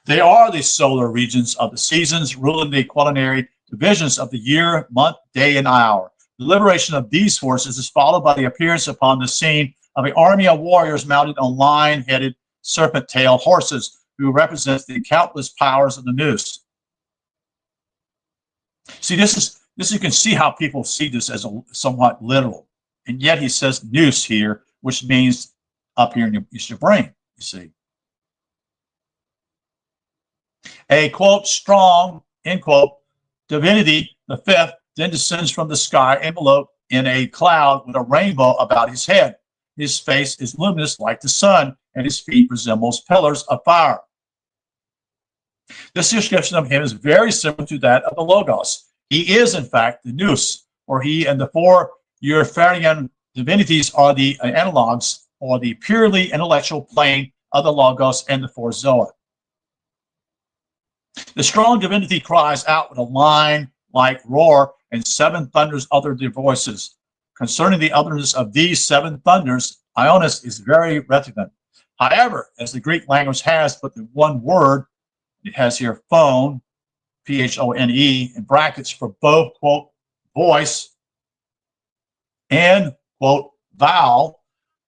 They are the solar regions of the seasons, ruling the culinary divisions of the year, month, day, and hour. The liberation of these forces is followed by the appearance upon the scene of an army of warriors mounted on lion-headed, serpent-tailed horses, who represents the countless powers of the nous. See, this is you can see how people see this as somewhat literal, and yet he says nous here, which means up here in your brain. You see, a quote strong end quote divinity, the fifth, then descends from the sky, enveloped in a cloud with a rainbow about his head. His face is luminous like the sun, and his feet resembles pillars of fire. This description of him is very similar to that of the Logos. He is, in fact, the nous, for he and the four Euphratean divinities are the analogs, or the purely intellectual plane of the Logos and the four Zoa. The strong divinity cries out with a lion-like roar, and seven thunders utter their voices. Concerning the otherness of these seven thunders, Ionis is very reticent. However, as the Greek language has but the one word, it has here phone, P-H-O-N-E, in brackets for both, quote, voice and, quote, vowel.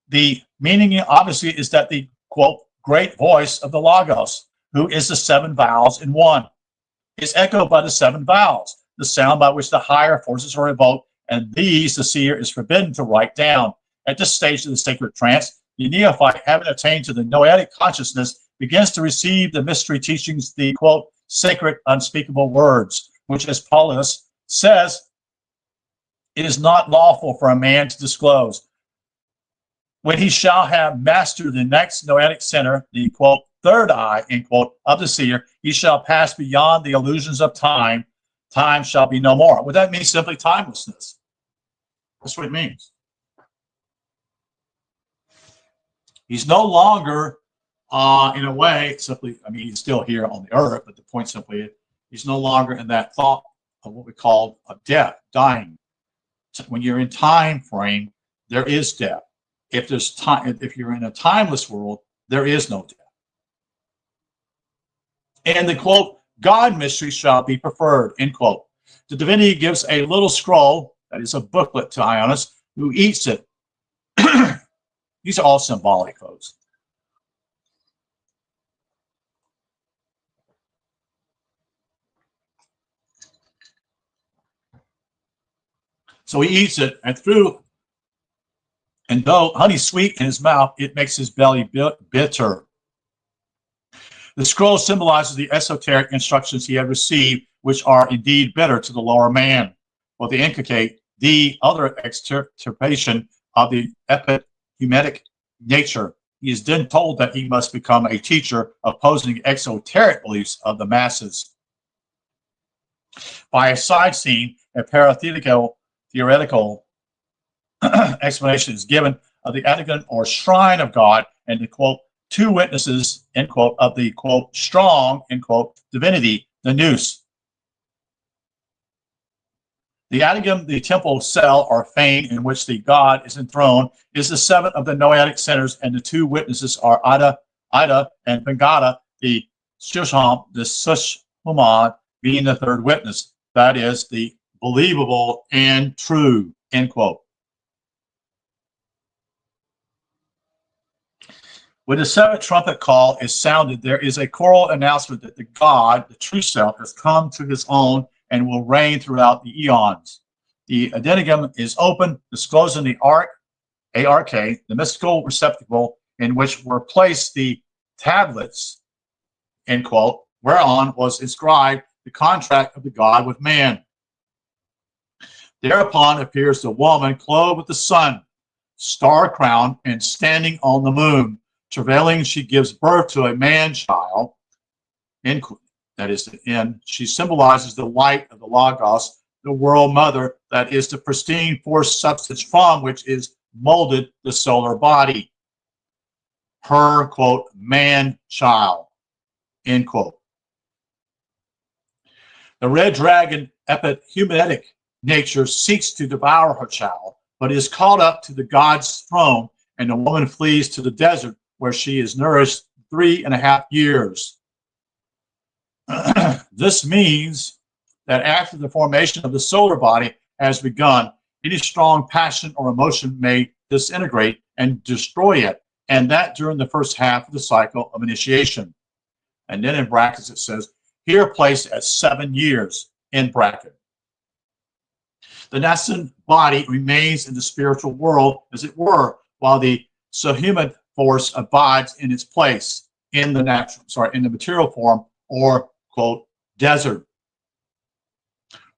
The meaning, obviously, is that the, quote, great voice of the Logos, who is the seven vowels in one, is echoed by the seven vowels, the sound by which the higher forces are evoked, and these the seer is forbidden to write down. At this stage of the sacred trance, the neophyte, having attained to the noetic consciousness, begins to receive the mystery teachings, the, quote, sacred unspeakable words, which, as Paulus says, it is not lawful for a man to disclose. When he shall have mastered the next noetic center, the, quote, third eye, end quote, of the seer, he shall pass beyond the illusions of time. Time shall be no more. Well, that means simply timelessness. That's what it means. He's no longer, in a way, simply, I mean, he's still here on the earth, but the point simply is he's no longer in that thought of what we call a death, dying. So when you're in time frame, there is death. If there's time, if you're in a timeless world, there is no death. And the, quote, God mystery shall be preferred, end quote. The divinity gives a little scroll, that is a booklet, to Ionis, who eats it. These are all symbolic, folks. So he eats it, and though honey sweet in his mouth, it makes his belly bitter. The scroll symbolizes the esoteric instructions he had received, which are indeed bitter to the lower man. Well, they indicate the other extirpation of the epithumenic nature. He is then told that he must become a teacher, opposing exoteric beliefs of the masses. By a side scene, a theoretical explanation is given of the Anagon or shrine of God and the, quote, two witnesses, end quote, of the, quote, strong, end quote, divinity, the nous. The adigum, the temple cell or fane in which the god is enthroned, is the seventh of the noetic centers, and the two witnesses are Ida and Pingala, the Sushumad being the third witness. That is the believable and true, end quote. When the seventh trumpet call is sounded, there is a choral announcement that the God, the true self, has come to his own and will reign throughout the eons. The adenogum is open, disclosing the ark, ARK, the mystical receptacle in which were placed the tablets, end quote, whereon was inscribed the contract of the God with man. Thereupon appears the woman clothed with the sun, star crowned, and standing on the moon. Travailing, she gives birth to a man-child. That is the end. She symbolizes the light of the Logos, the world mother, that is the pristine force substance from which is molded the solar body. Her, quote, man-child, end quote. The red dragon, epihumanetic nature, seeks to devour her child, but is caught up to the god's throne, and the woman flees to the desert, where she is nourished 3.5 years. This means that after the formation of the solar body has begun, any strong passion or emotion may disintegrate and destroy it, and that during the first half of the cycle of initiation. And then in brackets it says, here placed at 7 years, in bracket. The nascent body remains in the spiritual world, as it were, while the subhuman force abides in its place in the material form, or, quote, desert.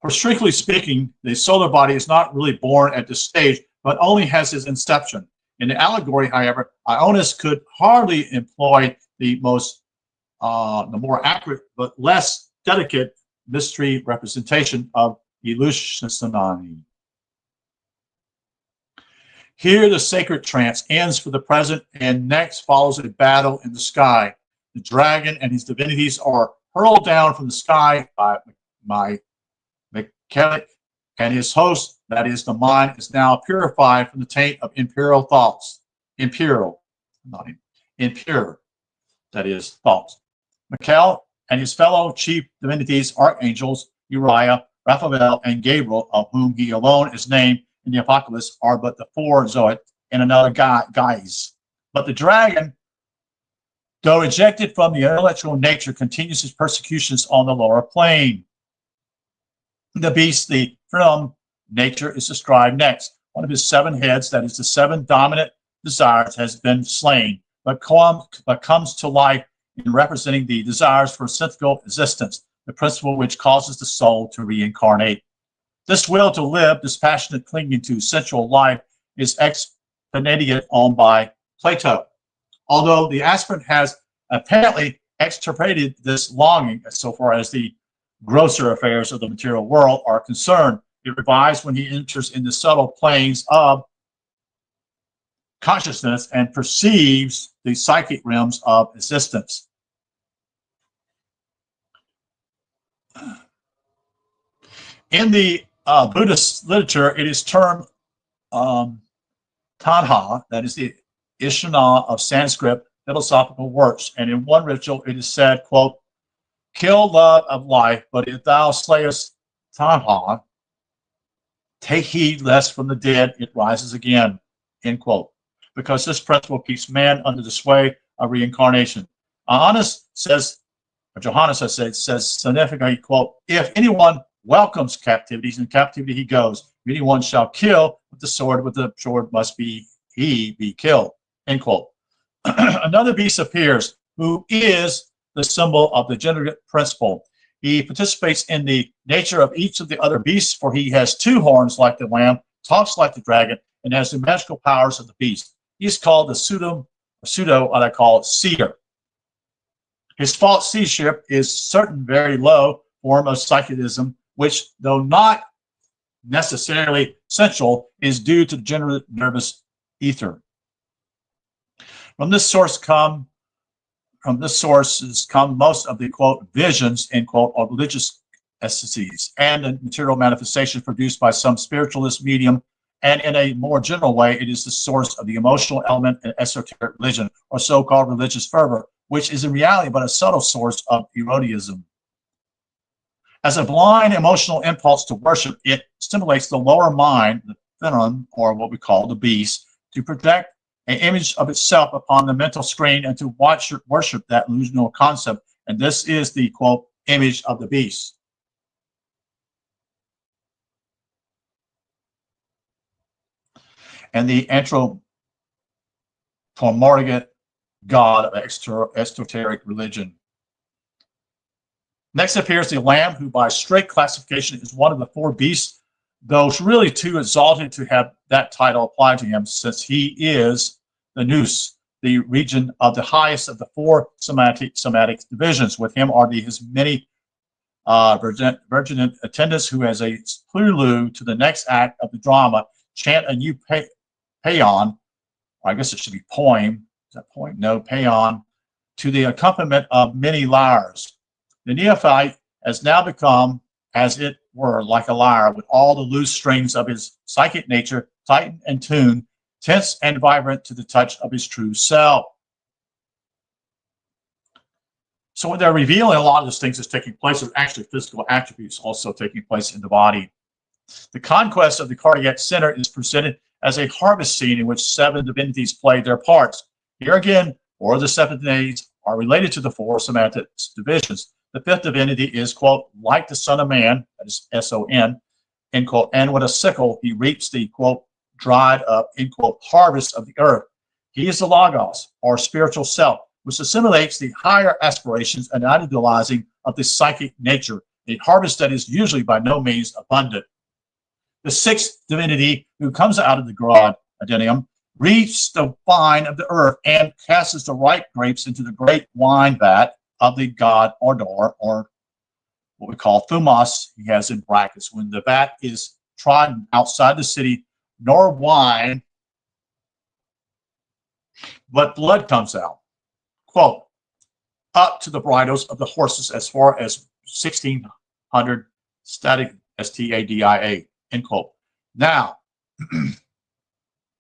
For strictly speaking, the solar body is not really born at this stage, but only has its inception. In the allegory, however, Ionis could hardly employ the more accurate but less delicate mystery representation of Illusionani. Here, the sacred trance ends for the present, and next follows a battle in the sky. The dragon and his divinities are hurled down from the sky by Mechelic, and his host, that is the mind, is now purified from the taint of impure thoughts. Impure, that is thoughts. Michael and his fellow chief divinities, archangels, Uriah, Raphael, and Gabriel, of whom he alone is named in the Apocalypse, are but the four Zoic and another guise. But the dragon, though ejected from the intellectual nature, continues his persecutions on the lower plane. The beast, the from nature, is described next. One of his 7 heads, that is the 7 dominant desires, has been slain, but comes to life in representing the desires for sensible existence, the principle which causes the soul to reincarnate. This will to live, this passionate clinging to sensual life, is exponenciated on by Plato. Although the aspirant has apparently extirpated this longing, so far as the grosser affairs of the material world are concerned, it revives when he enters in the subtle planes of consciousness and perceives the psychic realms of existence. In the Buddhist literature, it is termed Tanha, that is the Ishana of Sanskrit philosophical works. And in one ritual, it is said, quote, kill love of life, but if thou slayest Tanha, take heed lest from the dead it rises again, end quote. Because this principle keeps man under the sway of reincarnation. Johannes says significantly, quote, if anyone welcomes captivities, in captivity he goes. If anyone shall kill with the sword must be killed, end quote. Another beast appears, who is the symbol of the generative principle. He participates in the nature of each of the other beasts, for he has 2 horns like the lamb, talks like the dragon, and has the magical powers of the beast. He's called the pseudo, what I call seer. His false seership is certain very low form of psychism, which, though not necessarily essential, is due to the general nervous ether. From this sources come most of the, quote, visions, end quote, of religious ecstasies and the material manifestations produced by some spiritualist medium, and in a more general way, it is the source of the emotional element in esoteric religion, or so-called religious fervor, which is in reality but a subtle source of eroticism. As a blind emotional impulse to worship, it stimulates the lower mind, the phenon, or what we call the beast, to project an image of itself upon the mental screen and to worship that illusional concept. And this is the, quote, image of the beast. And the anthropomorphic god of esoteric religion. Next appears the Lamb, who by strict classification is one of the four beasts, though really too exalted to have that title applied to him, since he is the nous, the region of the highest of the four somatic divisions. With him are his many virgin attendants, who, as a prelude to the next act of the drama, chant a new paean, or I guess it should be poem. Is that poem? No, paean, to the accompaniment of many lyres. The neophyte has now become, as it were, like a lyre, with all the loose strings of his psychic nature tightened and tuned, tense and vibrant to the touch of his true self. So when they're revealing a lot of those things that's taking place, there's actually physical attributes also taking place in the body. The conquest of the cardiac center is presented as a harvest scene in which 7 divinities play their parts. Here again, 4 of the 7 divinities are related to the 4 somatic divisions. The 5th divinity is, quote, like the Son of Man, that is S-O-N, end quote, and with a sickle he reaps the, quote, dried up, end quote, harvest of the earth. He is the Logos, or spiritual self, which assimilates the higher aspirations and idealizing of the psychic nature, a harvest that is usually by no means abundant. The 6th divinity, who comes out of the God Adenium, reaps the vine of the earth and casts the ripe grapes into the great wine vat of the god Ordor, or what we call thumos, he has in brackets. When the vat is trodden outside the city, nor wine, but blood comes out, quote, up to the bridles of the horses as far as 1600 static, S-T-A-D-I-A, end quote. Now,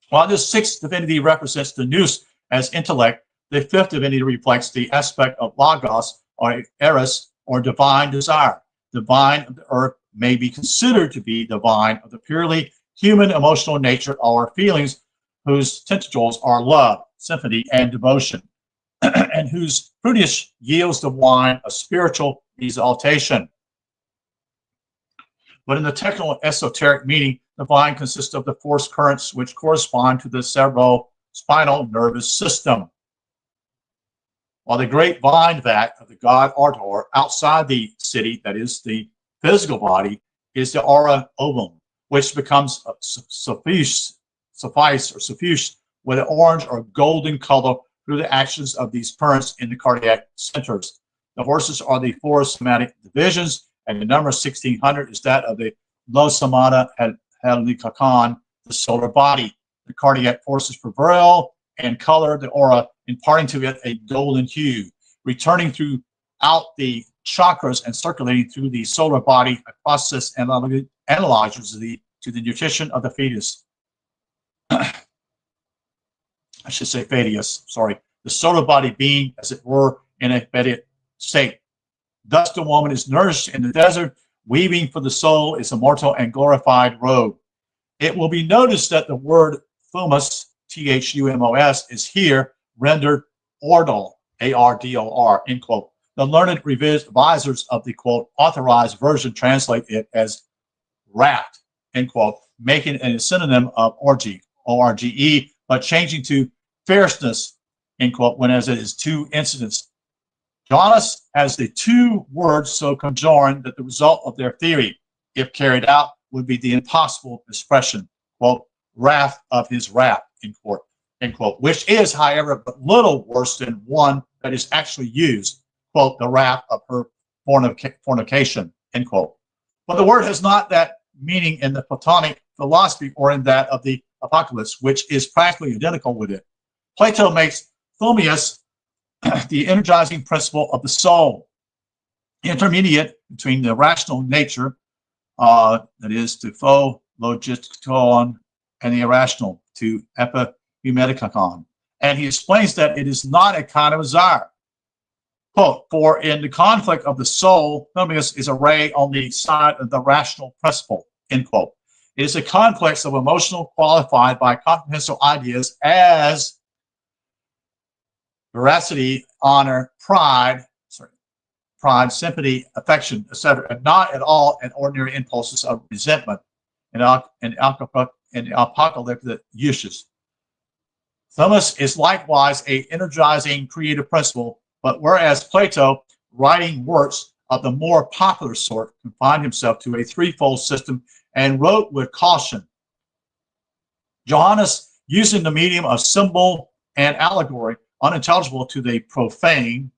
while this 6th divinity represents the nous as intellect, the 5th divinity reflects the aspect of logos, or eros, or divine desire. The vine of the earth may be considered to be the vine of the purely human emotional nature, or feelings whose tentacles are love, sympathy, and devotion, and whose fruitage yields the wine of spiritual exaltation. But in the technical esoteric meaning, the vine consists of the force currents which correspond to the cerebrospinal nervous system. While the great vine vat of the god Ardor outside the city, that is the physical body, is the aura ovum, which becomes suffused with an orange or golden color through the actions of these currents in the cardiac centers. The horses are the 4 somatic divisions, and the number 1600 is that of the Losamana Helikakan, the solar body. The cardiac forces prevail and color the aura, imparting to it a golden hue, returning throughout the chakras and circulating through the solar body, a process analogous to the nutrition of the fetus. I should say fetus, sorry. The solar body being, as it were, in a fetid state. Thus the woman is nourished in the desert, weaving for the soul its immortal and glorified robe. It will be noticed that the word thumos, T-H-U-M-O-S, is here rendered ordal, A-R-D-O-R, end quote. The learned revisers of the, quote, authorized version translate it as wrath, end quote, making it a synonym of orgy, O-R-G-E, but changing to fierceness, end quote, when as it is 2 incidents. Johannes has the 2 words so conjoined that the result of their theory, if carried out, would be the impossible expression, quote, wrath of his wrath, end quote, which is, however, but little worse than one that is actually used, quote, the wrath of her fornication, end quote. But the word has not that meaning in the Platonic philosophy or in that of the Apocalypse, which is practically identical with it. Plato makes thumius the energizing principle of the soul. intermediate between the rational nature, that is, to pho logikon, and the irrational, to epihumedikon. And he explains that it is not a kind of desire. Quote, for in the conflict of the soul, Themius is a ray on the side of the rational principle, end quote. It is a complex of emotional qualified by comprehensive ideas as veracity, honor, pride, sympathy, affection, etc., and not at all an ordinary impulses of resentment and apocalyptic uses. Themius is likewise a energizing creative principle, but whereas Plato, writing works of the more popular sort, confined himself to a threefold system and wrote with caution, Johannes, using the medium of symbol and allegory, unintelligible to the profane,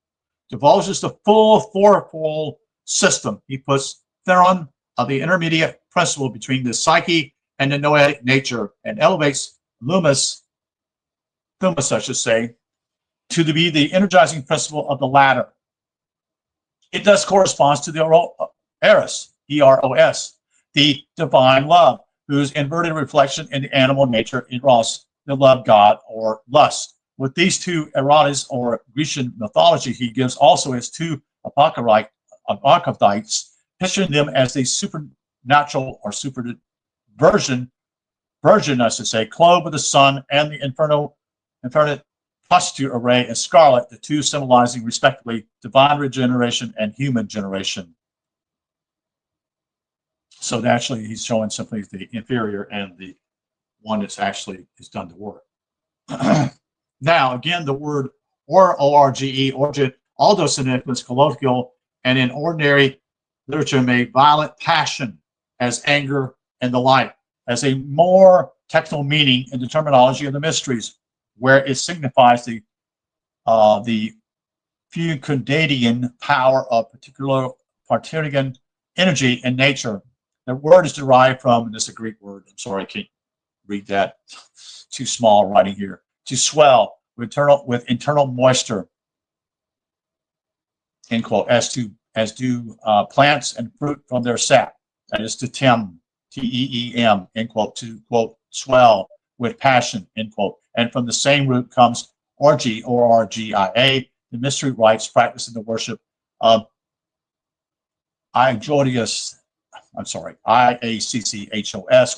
divulges the full fourfold system. He puts theron of the intermediate principle between the psyche and the noetic nature, and elevates thumos, I should say, to be the energizing principle of the latter. It thus corresponds to the eros, E-R-O-S, the divine love, whose inverted reflection in the animal nature, eros, the love God or lust. With these two erotis, or Grecian mythology, he gives also his two archetypes, picturing them as the supernatural or super virgin, I should say, clothed with the sun, and the infernet prostitute array in scarlet, the two symbolizing respectively divine regeneration and human generation. So naturally, he's showing simply the inferior and the one that's actually is done the work. Now, again, the word O-R-G-E, origin, although significant, colloquial, and in ordinary literature may violent passion as anger and the like, as a more technical meaning in the terminology of the mysteries, where it signifies the fecundatian power of particular Parthian energy in nature. The word is derived from, and this is a Greek word, I'm sorry, I can't read that, too small writing here, to swell with internal moisture, end quote, as do plants and fruit from their sap, that is to tem, T-E-E-M, end quote, to quote, swell with passion, end quote. And from the same root comes orgy, O-R-G-I-A, the mystery rites practiced in the worship of I-A-C-C-H-O-S,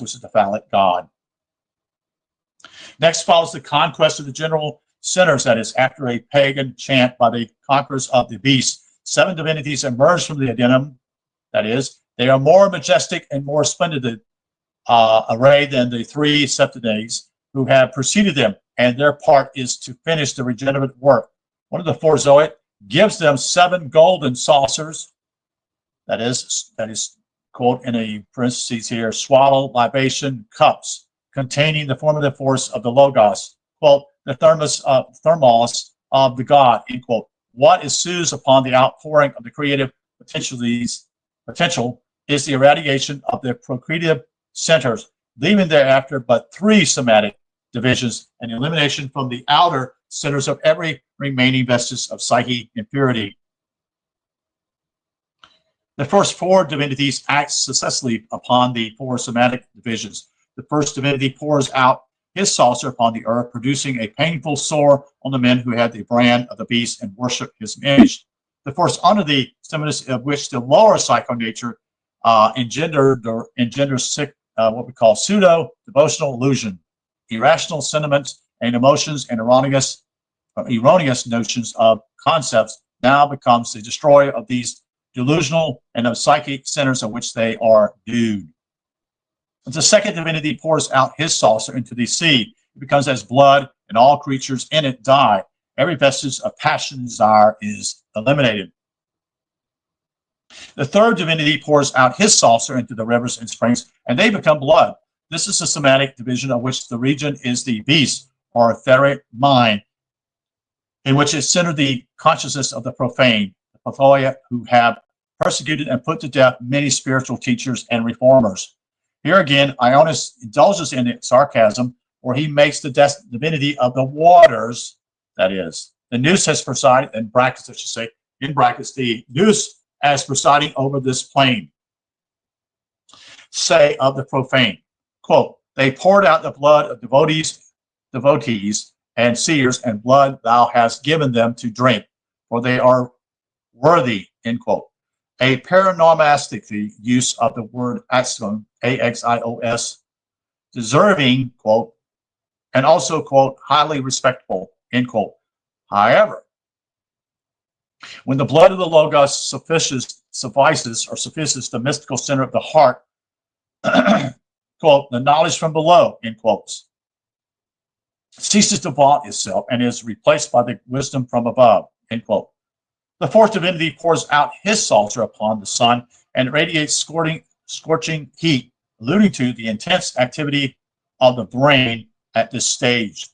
which is the phallic god. Next follows the conquest of the general centers, that is, after a pagan chant by the conquerors of the beast. 7 divinities emerge from the adenum, that is, they are more majestic and more splendid array than the 3 septines who have preceded them, and their part is to finish the regenerative work. One of the 4 Zoic gives them 7 golden saucers, that is quote in a parentheses here, swallow libation cups, containing the formative force of the Logos, quote, the thermos of the God, end quote. What ensues upon the outpouring of the creative potential is the irradiation of the procreative centers, leaving thereafter but 3 somatic divisions and elimination from the outer centers of every remaining vestige of psyche impurity. The first 4 divinities act successively upon the 4 somatic divisions. The first divinity pours out his saucer upon the earth, producing a painful sore on the men who had the brand of the beast and worship his image. The first under the stimulus of which the lower psycho nature engenders what we call pseudo-devotional illusion, irrational sentiments and emotions, and erroneous notions of concepts, now becomes the destroyer of these delusional and of psychic centers of which they are due. The second divinity pours out his saucer into the sea. It becomes as blood, and all creatures in it die. Every vestige of passion and desire is eliminated. The third divinity pours out his saucer into the rivers and springs, and they become blood. This is the somatic division of which the region is the beast, or etheric mind, in which is centered the consciousness of the profane, the pathoia, who have persecuted and put to death many spiritual teachers and reformers. Here again, Ionis indulges in the sarcasm, where he makes the divinity of the waters, that is, the nous has presided, in brackets, I should say, in brackets, the nous as presiding over this plane, say of the profane. Quote, they poured out the blood of devotees and seers, and blood thou hast given them to drink, for they are worthy, end quote. A paronomastic use of the word axios, A-X-I-O-S, deserving, quote, and also, quote, highly respectable, end quote. However, when the blood of the Logos suffices the mystical center of the heart, quote, the knowledge from below, end quotes, ceases to vaunt itself and is replaced by the wisdom from above, end quote. The fourth divinity pours out his saucer upon the sun and radiates scorching heat, alluding to the intense activity of the brain at this stage.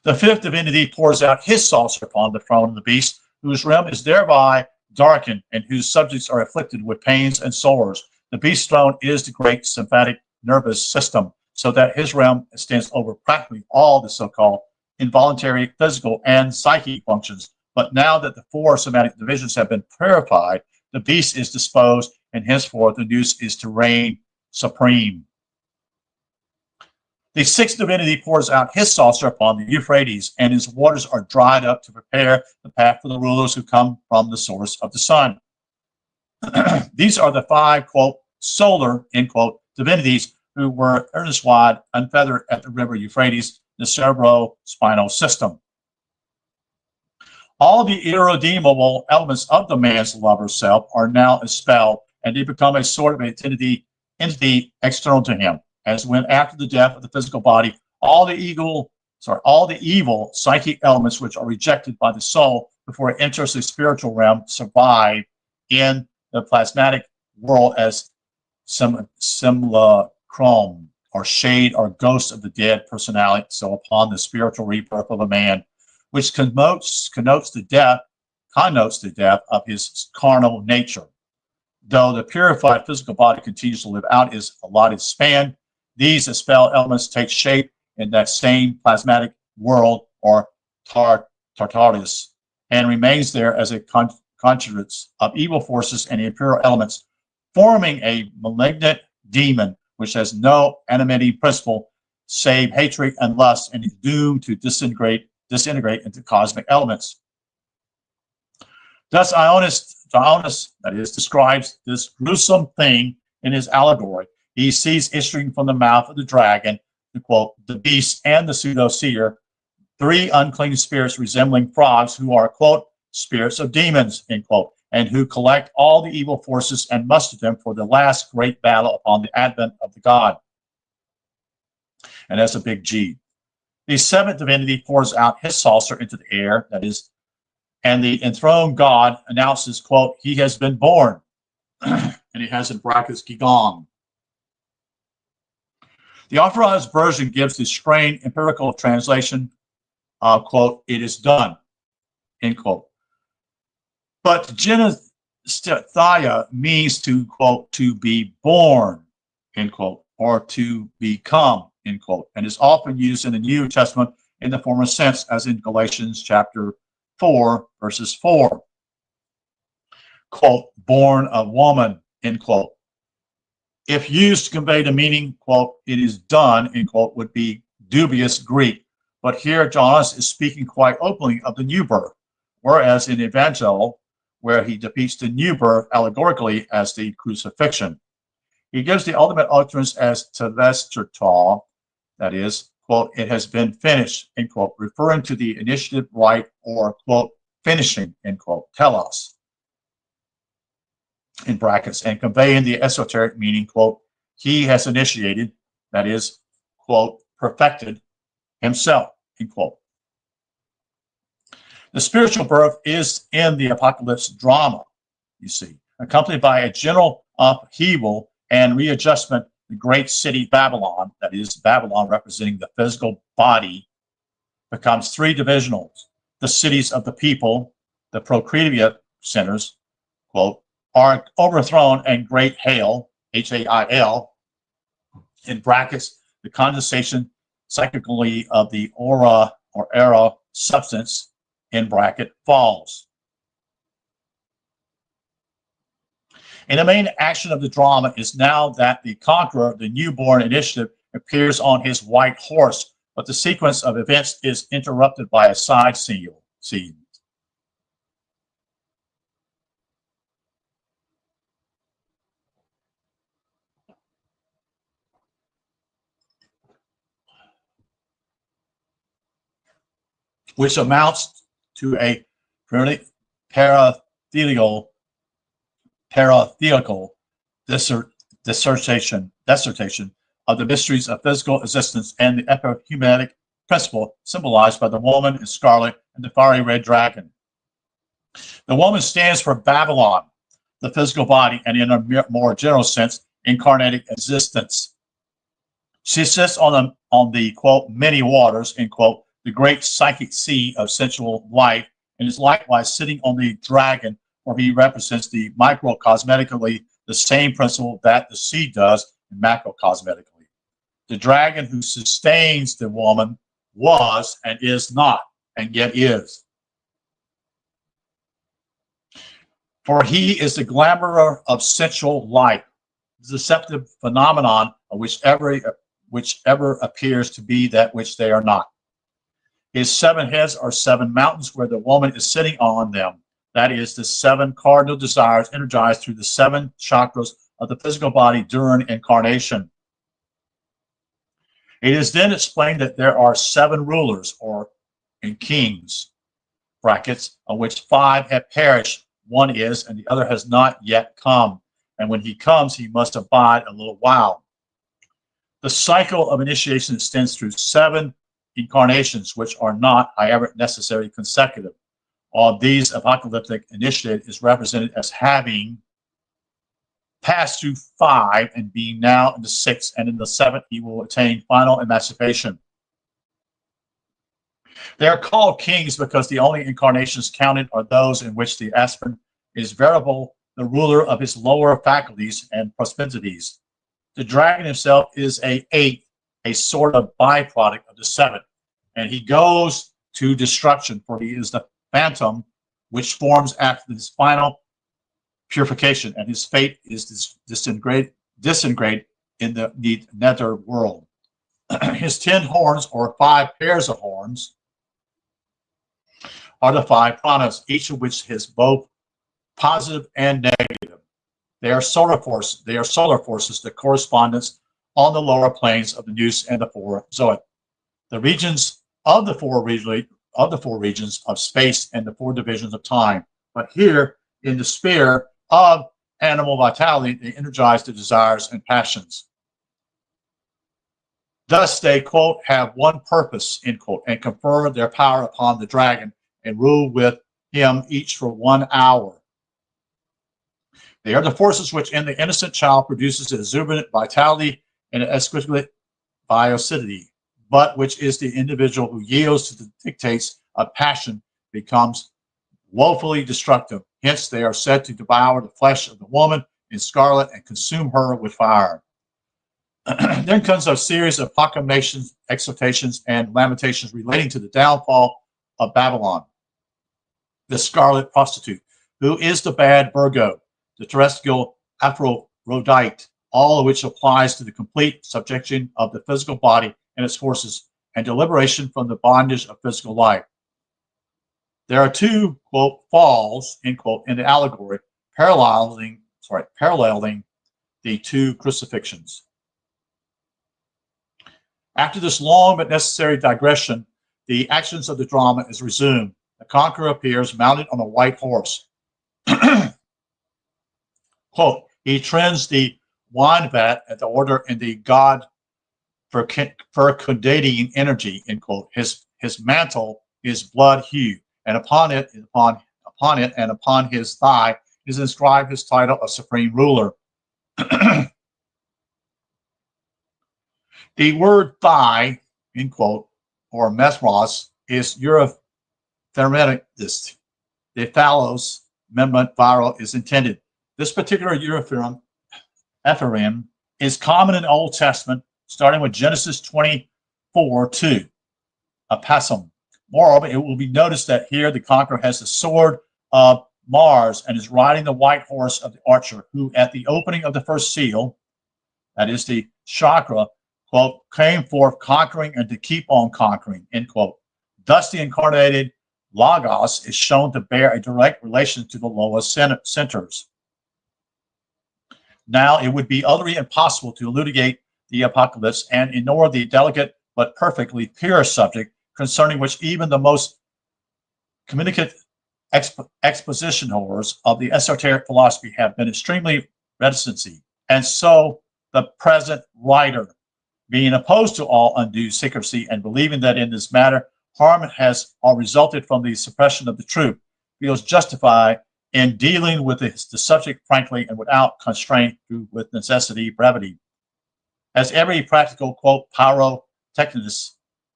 The fifth divinity pours out his saucer upon the throne of the beast, whose realm is thereby darkened and whose subjects are afflicted with pains and sores. The beast's throne is the great sympathetic nervous system, so that his realm extends over practically all the so-called involuntary, physical, and psychic functions. But now that the four somatic divisions have been purified, the beast is disposed, and henceforth the nous is to reign supreme. The sixth divinity pours out his saucer upon the Euphrates, and his waters are dried up to prepare the path for the rulers who come from the source of the sun. These are the five, quote, solar, end quote, divinities who were earnestwise unfeathered at the river Euphrates, the cerebrospinal system. All the irredeemable elements of the man's lover self are now expelled, and they become a sort of entity external to him, as when after the death of the physical body, all the evil psychic elements which are rejected by the soul before it enters the spiritual realm survive in the plasmatic world as simulacrum, or shade or ghost of the dead personality. So upon the spiritual rebirth of a man, which connotes the death of his carnal nature. Though the purified physical body continues to live out its allotted span, these expelled elements take shape in that same plasmatic world, or Tartarus, and remains there as a conduit of evil forces and impure elements, forming a malignant demon which has no animating principle save hatred and lust, and is doomed to disintegrate into cosmic elements. Thus Dionys, that is, describes this gruesome thing in his allegory. He sees issuing from the mouth of the dragon, the quote, the beast and the pseudo-seer, three unclean spirits resembling frogs who are, quote, spirits of demons, end quote, and who collect all the evil forces and muster them for the last great battle upon the advent of the god. And that's a big G. The seventh divinity pours out his saucer into the air, that is, and the enthroned god announces, quote, he has been born, and he has in brackets Gigong. The authorized version gives the strained empirical translation, quote, it is done, end quote. But genethia means to, quote, to be born, end quote, or to become, end quote, and is often used in the New Testament in the former sense, as in Galatians chapter 4, verses 4. Quote, born of woman, end quote. If used to convey the meaning, quote, it is done, end quote, would be dubious Greek. But here John is speaking quite openly of the new birth, whereas in the Evangel, where he depicts the new birth allegorically as the crucifixion, he gives the ultimate utterance as telestrotal, that is, quote, it has been finished, end quote, referring to the initiative right, or, quote, finishing, end quote, telos, in brackets, and conveying the esoteric meaning, quote, he has initiated, that is, quote, perfected himself, end quote. The spiritual birth is in the apocalypse drama, you see, accompanied by a general upheaval and readjustment. The great city Babylon, that is, Babylon representing the physical body, becomes three divisionals. The cities of the people, the procreative centers, quote, are overthrown, and great hail, H-A-I-L, in brackets, the condensation cyclically of the aura or era substance, in bracket, falls. And the main action of the drama is now that the conqueror, the newborn initiative, appears on his white horse, but the sequence of events is interrupted by a side scene. Which amounts to a parathetical dissertation of the mysteries of physical existence and the epihumanic principle symbolized by the woman in scarlet and the fiery red dragon. The woman stands for Babylon, the physical body, and in a more general sense, incarnate existence. She sits on the quote, many waters, end quote, the great psychic sea of sensual life, and is likewise sitting on the dragon, where he represents the microcosmetically the same principle that the sea does macrocosmetically. The dragon who sustains the woman was and is not, and yet is. For he is the glamour of sensual life, the deceptive phenomenon of whichever appears to be that which they are not. His 7 heads are 7 mountains where the woman is sitting on them. That is, the 7 cardinal desires energized through the 7 chakras of the physical body during incarnation. It is then explained that there are 7 rulers, or kings, brackets, of which 5 have perished. One is, and the other has not yet come. And when he comes, he must abide a little while. The cycle of initiation extends through 7 incarnations, which are not, however, necessarily consecutive. All these apocalyptic initiative is represented as having passed through 5 and being now in the 6th, and in the 7th he will attain final emancipation. They are called kings because the only incarnations counted are those in which the aspirant is variable, the ruler of his lower faculties and propensities. The dragon himself is a 8th, a sort of byproduct of the 7th, and he goes to destruction, for he is the phantom which forms after his final purification, and his fate is disintegrate in the nether world. His 10 horns, or 5 pairs of horns, are the 5 pranas, each of which is both positive and negative. They are solar forces. They are solar forces, the correspondents on the lower planes of the nous and the 4 zoic. The regions of the four regions of space and the 4 divisions of time. But here in the sphere of animal vitality, they energize the desires and passions. Thus they, quote, have one purpose, end quote, and confer their power upon the dragon and rule with him each for 1 hour. They are the forces which in the innocent child produces exuberant vitality and exquisite vivacity, but which is the individual who yields to the dictates of passion becomes woefully destructive. Hence they are said to devour the flesh of the woman in scarlet and consume her with fire. Then comes a series of proclamations, exhortations, and lamentations relating to the downfall of Babylon, the scarlet prostitute, who is the bad Virgo, the terrestrial Aphrodite, all of which applies to the complete subjection of the physical body and its forces, and deliberation from the bondage of physical life. There are 2, quote, falls, end quote, in the allegory, paralleling the 2 crucifixions. After this long but necessary digression, the actions of the drama is resumed. The conqueror appears mounted on a white horse. Quote, he trends the wine vat at the order in the god fecundating energy, end quote. His mantle is blood hue, and upon it and upon his thigh is inscribed his title of supreme ruler. The word thigh, end quote, or mesmos, is Eurothermeticist. The phallos membrane viral is intended. This particular Ephraim is common in the Old Testament, starting with Genesis 24:2, a pasum. Moreover, it will be noticed that here the conqueror has the sword of Mars and is riding the white horse of the archer, who at the opening of the first seal, that is the chakra, quote, came forth conquering and to keep on conquering, end quote. Thus the incarnated Logos is shown to bear a direct relation to the lowest centers. Now it would be utterly impossible to elucidate the apocalypse and ignore the delicate but perfectly pure subject concerning which even the most communicative expositioners of the esoteric philosophy have been extremely reticent. And so the present writer, being opposed to all undue secrecy and believing that in this matter harm has all resulted from the suppression of the truth, feels justified in dealing with the subject frankly and without constraint with necessity, brevity. As every practical, quote, pyrotechnist,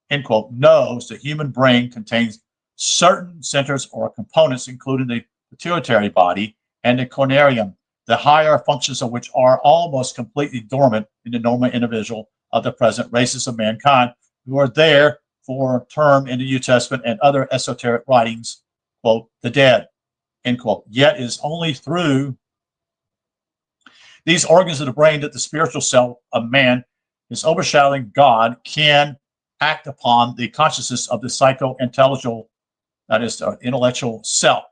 end quote, knows, the human brain contains certain centers or components, including the pituitary body and the cornarium, the higher functions of which are almost completely dormant in the normal individual of the present races of mankind, who are there for a term in the New Testament and other esoteric writings, quote, the dead, end quote. Yet it is only through these organs of the brain that the spiritual self of man, his overshadowing God, can act upon the consciousness of the psycho-intellectual, that is, the intellectual self.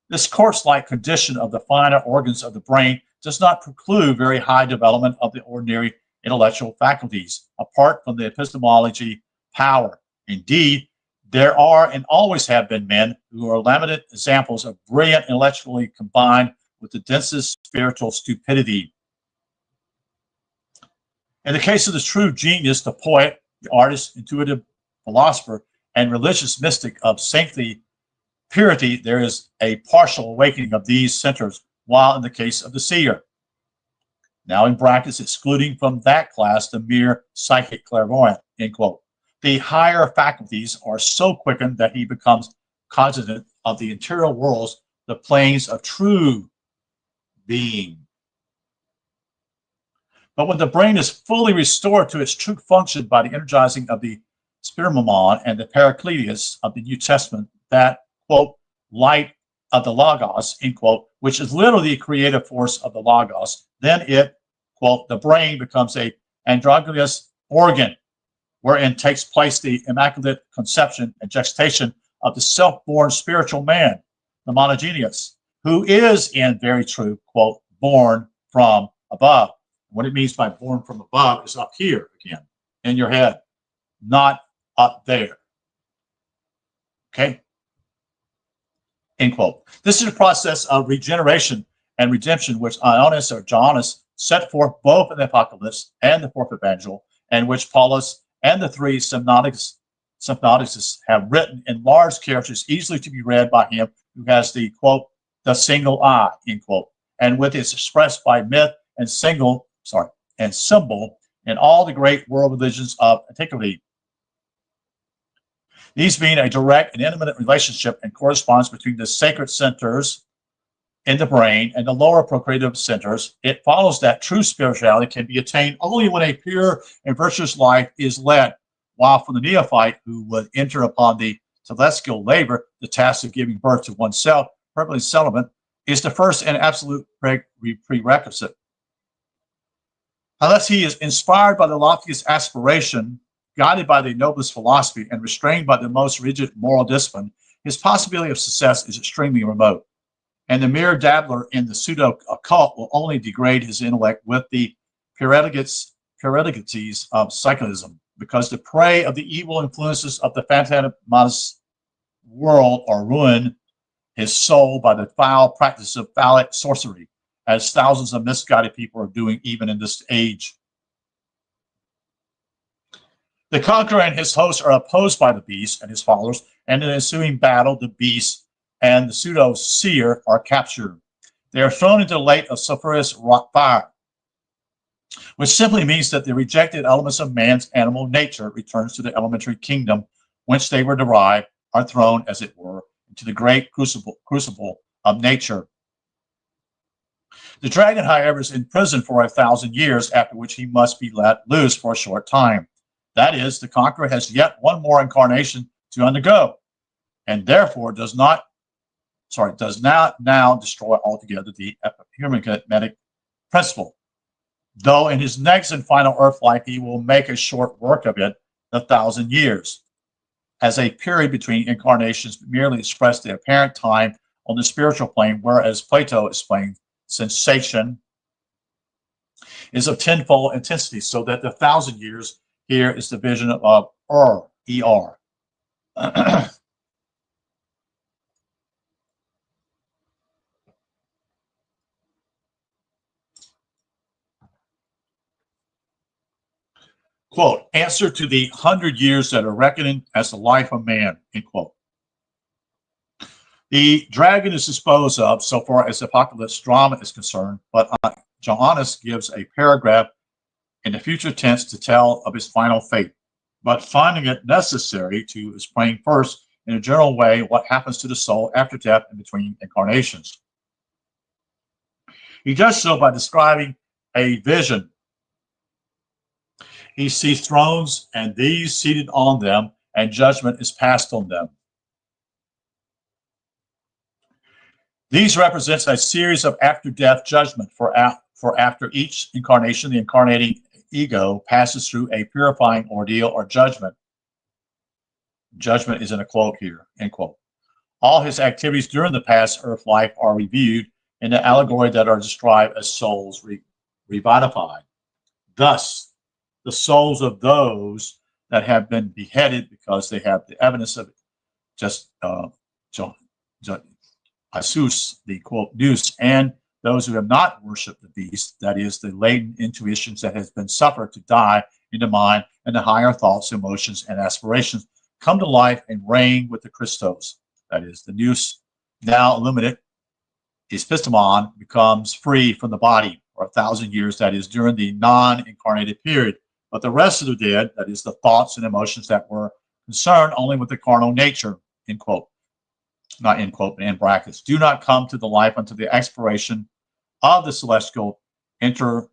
This corpse-like condition of the finer organs of the brain does not preclude very high development of the ordinary intellectual faculties, apart from the epistemology power. Indeed, there are and always have been men who are limited examples of brilliant intellectually combined with the densest spiritual stupidity. In the case of the true genius, the poet, the artist, intuitive philosopher, and religious mystic of saintly purity, there is a partial awakening of these centers, while in the case of the seer, now in brackets, excluding from that class the mere psychic clairvoyant, end quote, the higher faculties are so quickened that he becomes cognizant of the interior worlds, the planes of true being. But when the brain is fully restored to its true function by the energizing of the spirimamon and the Paracletus of the New Testament, that, quote, light of the Logos, end quote, which is literally the creative force of the Logos, then it, quote, the brain becomes a androgynous organ wherein takes place the immaculate conception and gestation of the self-born spiritual man, the monogeneous, who is in very truth, quote, born from above. What it means by born from above is up here again, in your head, not up there. Okay? End quote. This is a process of regeneration and redemption, which Ioannis or Johannes set forth both in the Apocalypse and the Fourth Evangel, and which Paulus and the three synoptics have written in large characters easily to be read by him who has the, quote, the single eye, end quote, and which is expressed by myth and symbol in all the great world religions of antiquity. These being a direct and intimate relationship and correspondence between the sacred centers in the brain and the lower procreative centers, it follows that true spirituality can be attained only when a pure and virtuous life is led, while for the neophyte who would enter upon the celestial labor, the task of giving birth to oneself, perfectly celibate, is the first and absolute prerequisite. Unless he is inspired by the loftiest aspiration, guided by the noblest philosophy, and restrained by the most rigid moral discipline, his possibility of success is extremely remote. And the mere dabbler in the pseudo-occult will only degrade his intellect with the periodicities of psychonism, because the prey of the evil influences of the phantasmagoric world or ruin his soul by the foul practice of phallic sorcery, as thousands of misguided people are doing even in this age. The conqueror and his hosts are opposed by the beast and his followers, and in the ensuing battle, the beast and the pseudo-seer are captured. They are thrown into the lake of sulphurous fire, which simply means that the rejected elements of man's animal nature returns to the elementary kingdom whence they were derived, are thrown, as it were, into the great crucible of nature. The dragon, however, is imprisoned for 1,000 years, after which he must be let loose for a short time. That is, the conqueror has yet one more incarnation to undergo, and therefore does not does not now destroy altogether the epimenic principle. Though in his next and final earth life he will make a short work of it, 1,000 years, as a period between incarnations merely express the apparent time on the spiritual plane, whereas Plato explained sensation is of tenfold intensity, so that the 1,000 years here is the vision of E-R. Quote, answer to the 100 years that are reckoning as the life of man, end quote. The dragon is disposed of so far as the apocalypse drama is concerned, but Johannes gives a paragraph in the future tense to tell of his final fate, but finding it necessary to explain first in a general way what happens to the soul after death and between incarnations. He does so by describing a vision. He sees thrones and these seated on them, and judgment is passed on them. These represents a series of after-death judgment for after each incarnation, the incarnating ego passes through a purifying ordeal or judgment. Judgment is in a quote here, end quote. All his activities during the past earth life are reviewed in the allegory that are described as souls revivified. Thus, the souls of those that have been beheaded because they have the evidence of Isus, the quote nous, and those who have not worshipped the beast, that is, the latent intuitions that has been suffered to die in the mind, and the higher thoughts, emotions, and aspirations come to life and reign with the Christos, that is, the nous, now illuminate, epistemon, becomes free from the body for 1,000 years, that is, during the non-incarnated period. But the rest of the dead, that is, the thoughts and emotions that were concerned only with the carnal nature, end quote, not end quote, but in brackets, do not come to the life until the expiration of the celestial interregion,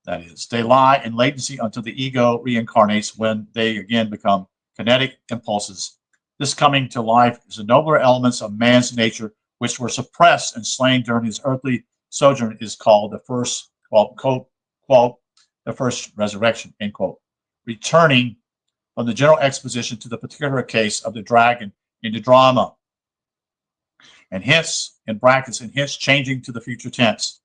that is. They lie in latency until the ego reincarnates, when they again become kinetic impulses. This coming to life is the nobler elements of man's nature, which were suppressed and slain during his earthly sojourn, is called the first, quote, the first resurrection, end quote. Returning from the general exposition to the particular case of the dragon in the drama, and hence, in brackets, and hence changing to the future tense.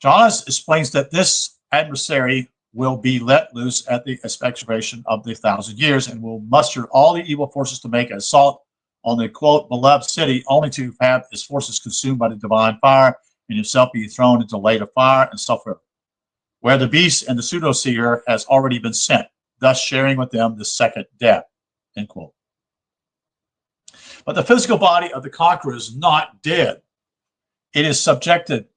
Johannes explains that this adversary will be let loose at the expiration of the 1,000 years and will muster all the evil forces to make an assault on the, quote, beloved city, only to have his forces consumed by the divine fire and himself be thrown into the lake of fire and sulfur, where the beast and the pseudo-seer has already been sent, thus sharing with them the second death, end quote. But the physical body of the conqueror is not dead. It is subjugated,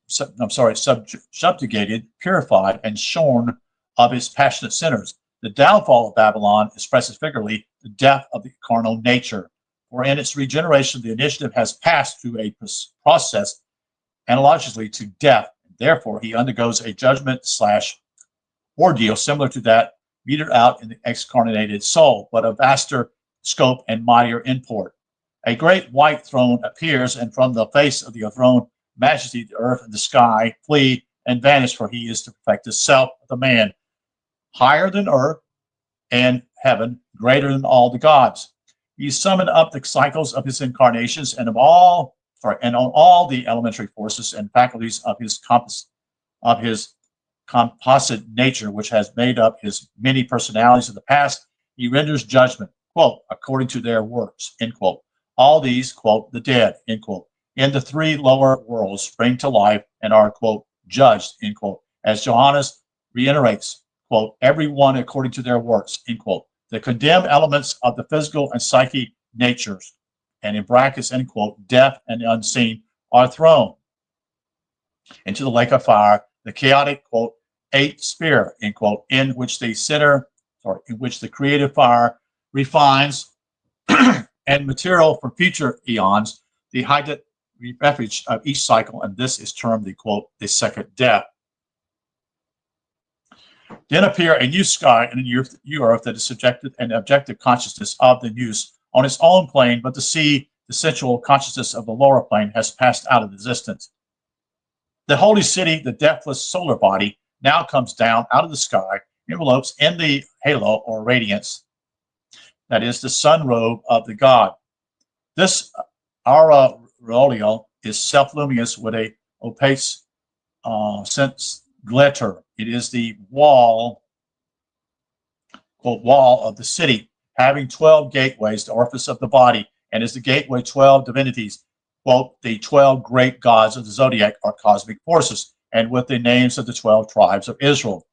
purified, and shorn of its passionate sinners. The downfall of Babylon expresses figuratively the death of the carnal nature, for in its regeneration, the initiative has passed through a process analogically to death. Therefore, he undergoes a judgment/ordeal similar to that meted out in the excarnated soul, but of vaster scope and mightier import. A great white throne appears, and from the face of the throne, majesty, the earth, and the sky flee and vanish, for he is to perfect the self of the man, higher than earth and heaven, greater than all the gods. He summoned up the cycles of his incarnations and on all the elementary forces and faculties of his composite nature, which has made up his many personalities of the past. He renders judgment, quote, according to their works, end quote. All these, quote, the dead, end quote, in the three lower worlds spring to life and are, quote, judged, end quote, as Johannes reiterates, quote, every one according to their works, end quote. The condemned elements of the physical and psychic natures, and in brackets, end quote, death and the unseen, are thrown into the lake of fire, the chaotic, quote, eighth sphere, end quote, in which the creative fire refines and material for future eons, the hidden refuge of each cycle, and this is termed the, quote, the second death. Then appear a new sky and a new earth that is subjected and objective consciousness of the nous on its own plane, but the sea the sensual consciousness of the lower plane has passed out of existence. The holy city, the deathless solar body, now comes down out of the sky, envelopes in the halo or radiance, that is the sun robe of the god. This aureole is self-luminous with a opaque sense glitter. It is the wall, quote, wall of the city, having 12 gateways, the orifice of the body, and is the gateway 12 divinities, quote, the 12 great gods of the zodiac are cosmic forces, and with the names of the 12 tribes of Israel.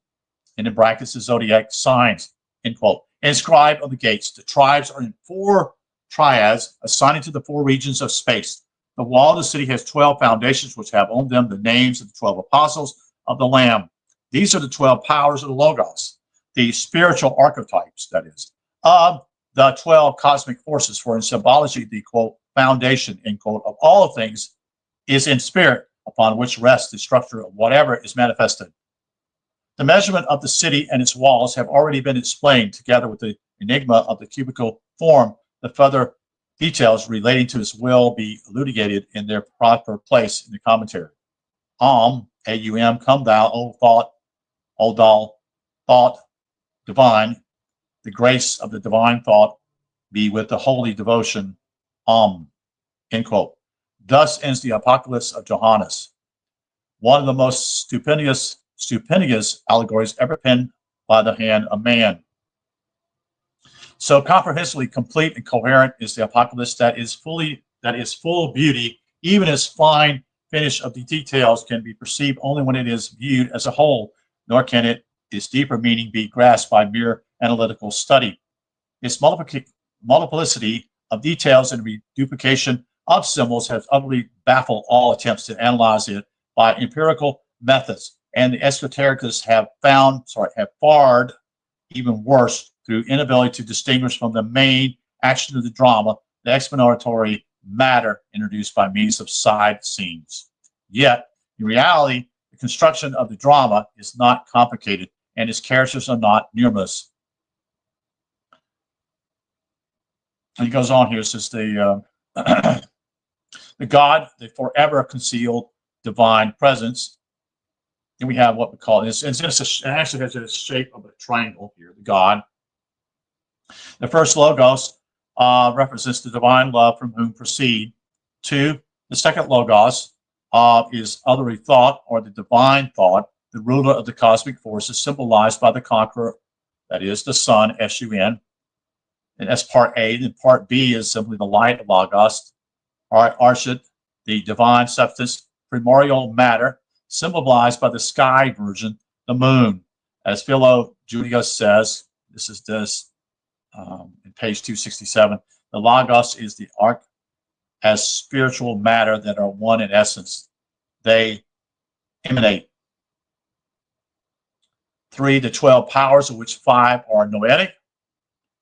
In the brackets, the zodiac signs, end quote. Inscribed on the gates, the tribes are in 4 triads, assigning to the 4 regions of space. The wall of the city has 12 foundations, which have on them the names of the 12 apostles of the Lamb. These are the 12 powers of the Logos, the spiritual archetypes, that is, of the 12 cosmic forces. For in symbology, the, quote, foundation, end quote, of all things is in spirit, upon which rests the structure of whatever is manifested. The measurement of the city and its walls have already been explained, together with the enigma of the cubical form. The further details relating to its will be elucidated in their proper place in the commentary. A-U-M, come thou, O thought, O thou thought divine, the grace of the divine thought be with the holy devotion, end quote. Thus ends the Apocalypse of Johannes, one of the most stupendous allegories ever penned by the hand of man. So comprehensively complete and coherent is the Apocalypse that is full of beauty. Even its fine finish of the details can be perceived only when it is viewed as a whole, nor can its deeper meaning be grasped by mere analytical study. Its multiplicity of details and reduplication of symbols has utterly baffled all attempts to analyze it by empirical methods, and the esotericists have fared even worse through inability to distinguish from the main action of the drama the explanatory matter introduced by means of side scenes. Yet, in reality, the construction of the drama is not complicated, and its characters are not numerous. And he goes on here, says the God, the forever concealed divine presence. And we have what we call it. It actually has the shape of a triangle here, the God. The first Logos represents the divine love from whom proceed. 2, the second Logos is otherly thought, or the divine thought, the ruler of the cosmic forces, symbolized by the conqueror, that is the sun, S-U-N. And that's part A. And part B is simply the light of Logos, Arshad, the divine substance, primordial matter, symbolized by the sky version, the moon. As Philo Julius says, this is in page 267, the Logos is the arc as spiritual matter that are one in essence. They emanate. 3, the 12 powers, of which 5 are noetic,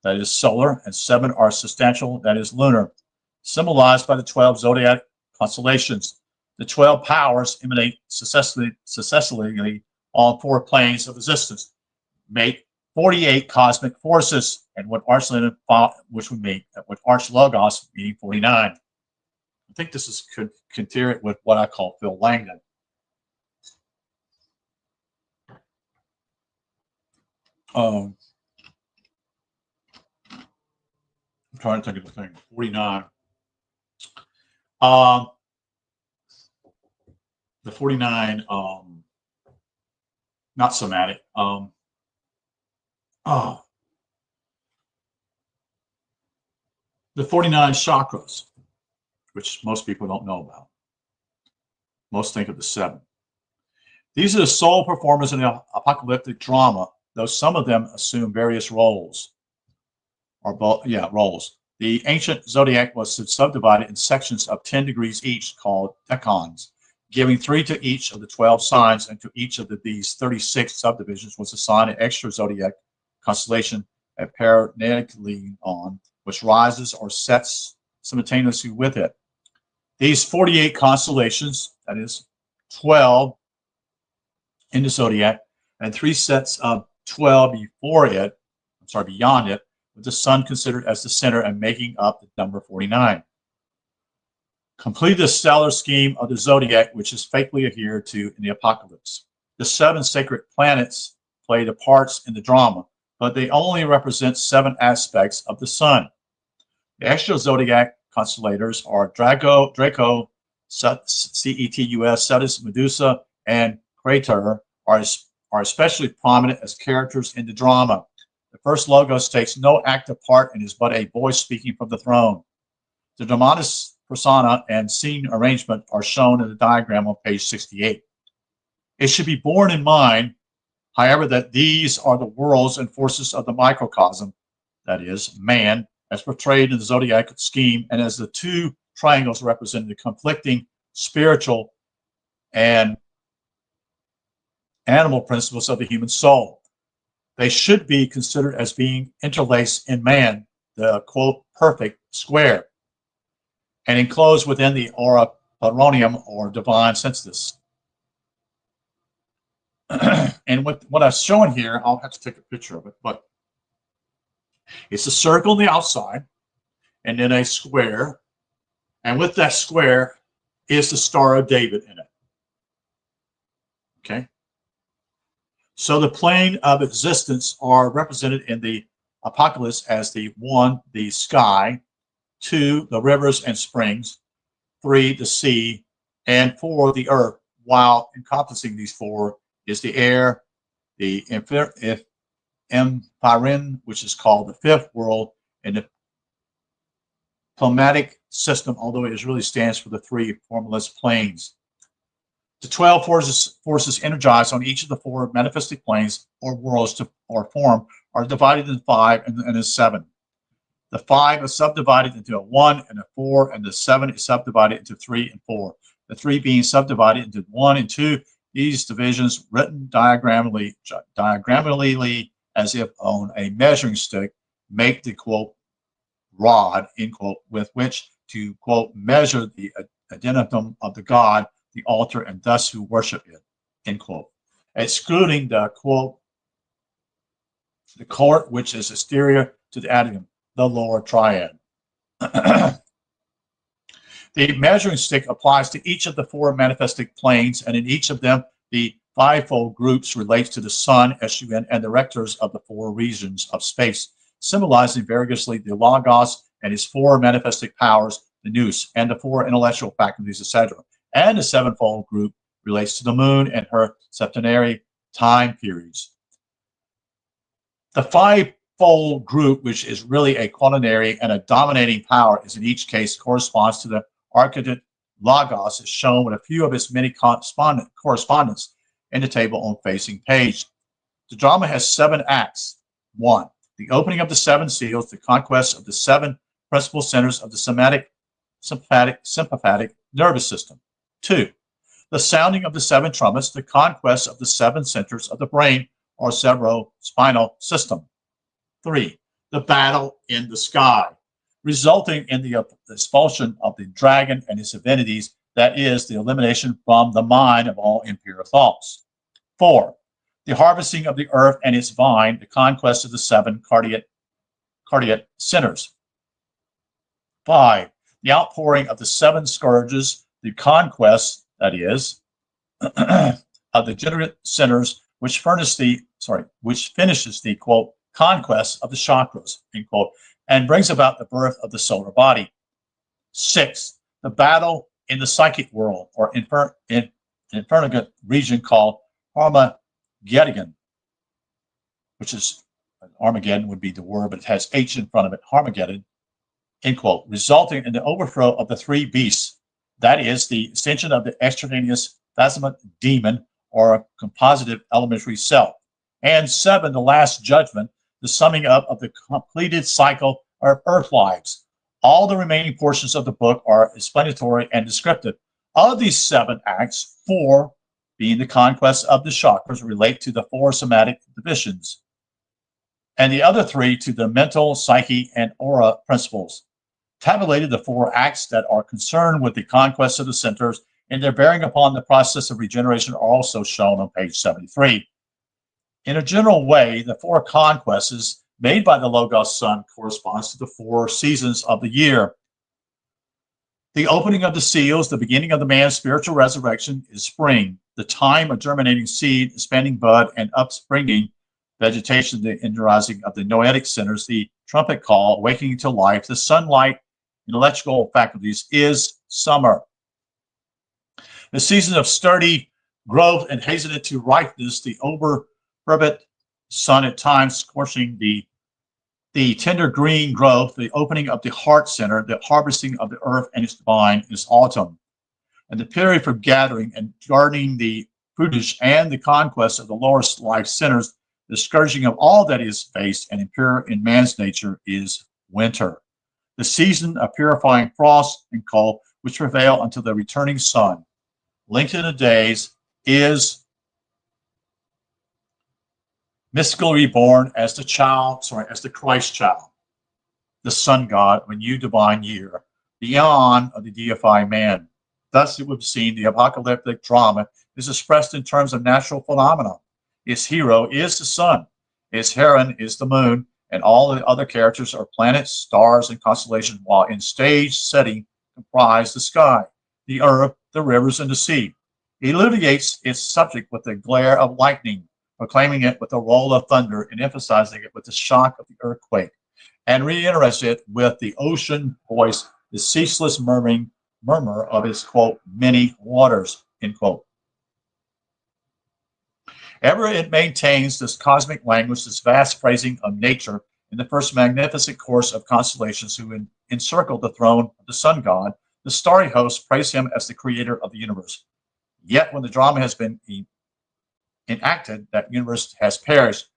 that is solar, and 7 are substantial, that is lunar, symbolized by the 12 zodiac constellations. The 12 powers emanate successively on 4 planes of existence, make 48 cosmic forces, and with Arch Logos meaning 49. I think this is concurrent with what I call Phil Langdon. I'm trying to think of the thing. 49. The 49, not somatic. The 49 chakras, which most people don't know about. Most think of the 7. These are the sole performers in the apocalyptic drama, though some of them assume various roles. Roles. The ancient zodiac was subdivided in sections of 10 degrees each, called decans, giving 3 to each of the 12 signs, and to each of these 36 subdivisions was assigned an extra zodiac constellation apparently on, which rises or sets simultaneously with it. These 48 constellations, that is 12 in the zodiac, and 3 sets of 12 beyond it, with the sun considered as the center and making up the number 49. complete the stellar scheme of the zodiac, which is faithfully adhered to in the apocalypse. The 7 sacred planets play the parts in the drama, but they only represent 7 aspects of the sun. The extra zodiac constellators are Draco, Cetus, Cetus, Medusa, and Crater are especially prominent as characters in the drama. The first Logos takes no active part and is but a voice speaking from the throne. The dramatis persona and scene arrangement are shown in the diagram on page 68. It should be borne in mind, however, that these are the worlds and forces of the microcosm, that is, man, as portrayed in the zodiac scheme, and as the 2 triangles representing the conflicting spiritual and animal principles of the human soul. They should be considered as being interlaced in man, the quote perfect square, and enclosed within the aura paronium or divine synthesis. And what I've shown here, I'll have to take a picture of it, but it's a circle on the outside and then a square, and with that square is the Star of David in it. Okay. So the plane of existence are represented in the apocalypse as the 1, the sky, 2, the rivers and springs, 3, the sea, and 4, the earth, while encompassing these 4 is the air, the empyrean, which is called the 5th world, and the pneumatic system, although it really stands for the 3 formless planes. The 12 forces energized on each of the 4 metaphysic planes or worlds or form are divided into 5 and a 7. The 5 is subdivided into a 1 and a 4, and the 7 is subdivided into 3 and 4. The 3 being subdivided into 1 and 2. These divisions, written diagrammally as if on a measuring stick, make the quote rod, end quote, with which to quote measure the identitum of the god, the altar, and thus who worship it, end quote, excluding the quote the court, which is exterior to the adytum, the lower triad. The measuring stick applies to each of the 4 manifestic planes, and in each of them, the 5-fold groups relates to the sun, SUN, and the rectors of the 4 regions of space, symbolizing variously the Logos and his 4 manifestic powers, the nous, and the 4 intellectual faculties, etc. And the 7-fold group relates to the moon and her septenary time periods. The 5-fold group, which is really a quaternary and a dominating power, is in each case corresponds to the archetype Logos, is shown with a few of its many correspondents in the table on facing page. The drama has 7 acts. 1. The opening of the 7 seals, the conquest of the 7 principal centers of the sympathetic nervous system. 2. The sounding of the 7 trumpets, the conquest of the 7 centers of the brain or cerebrospinal system. 3. The battle in the sky, resulting in the expulsion of the dragon and his divinities, that is, the elimination from the mind of all impure thoughts. 4. The harvesting of the earth and its vine, the conquest of the 7 cardiac centers. 5. The outpouring of the 7 scourges, the conquest, that is, of the generate centers, which finishes the quote conquest of the chakras, end quote, and brings about the birth of the solar body. 6. The battle in the psychic world, or infernal region called Armageddon, which is Armageddon would be the word, but it has H in front of it, Armageddon, end quote, resulting in the overthrow of the 3 beasts, that is, the extension of the extraneous plasma demon or a compositive elementary self. And 7, the last judgment, the summing up of the completed cycle of earth lives. All the remaining portions of the book are explanatory and descriptive. Of these 7 acts, 4, being the conquest of the chakras, relate to the 4 somatic divisions, and the other 3 to the mental, psyche, and aura principles. Tabulated, the 4 acts that are concerned with the conquest of the centers and their bearing upon the process of regeneration are also shown on page 73. In a general way, the 4 conquests made by the Logos Sun corresponds to the 4 seasons of the year. The opening of the seals, the beginning of the man's spiritual resurrection, is spring, the time of germinating seed, expanding bud, and upspringing vegetation, the energizing of the noetic centers, the trumpet call, waking to life, the sunlight, and electrical faculties is summer. The season of sturdy growth and hastening to ripeness, the overfervent sun at times scorching the tender green growth, the opening of the heart center, the harvesting of the earth and its divine is autumn. And the period for gathering and gardening the prudish and the conquest of the lower life centers, the scourging of all that is base and impure in man's nature is winter. The season of purifying frost and cold, which prevail until the returning sun. Linked in the days is mystically reborn as the Christ child, the sun god of a new divine year, the eon of the deified man. Thus it would seem the apocalyptic drama is expressed in terms of natural phenomena. Its hero is the sun, its heroine is the moon, and all the other characters are planets, stars, and constellations, while in stage setting comprise the sky, the earth, the rivers, and the sea. He illuminates its subject with the glare of lightning, proclaiming it with the roll of thunder, and emphasizing it with the shock of the earthquake, and reiterates it with the ocean voice, the ceaseless murmur of its, quote, many waters, end quote. Ever it maintains this cosmic language, this vast phrasing of nature in the first magnificent course of constellations who encircle the throne of the sun god. The starry host praise him as the creator of the universe. Yet when the drama has been enacted, that universe has perished.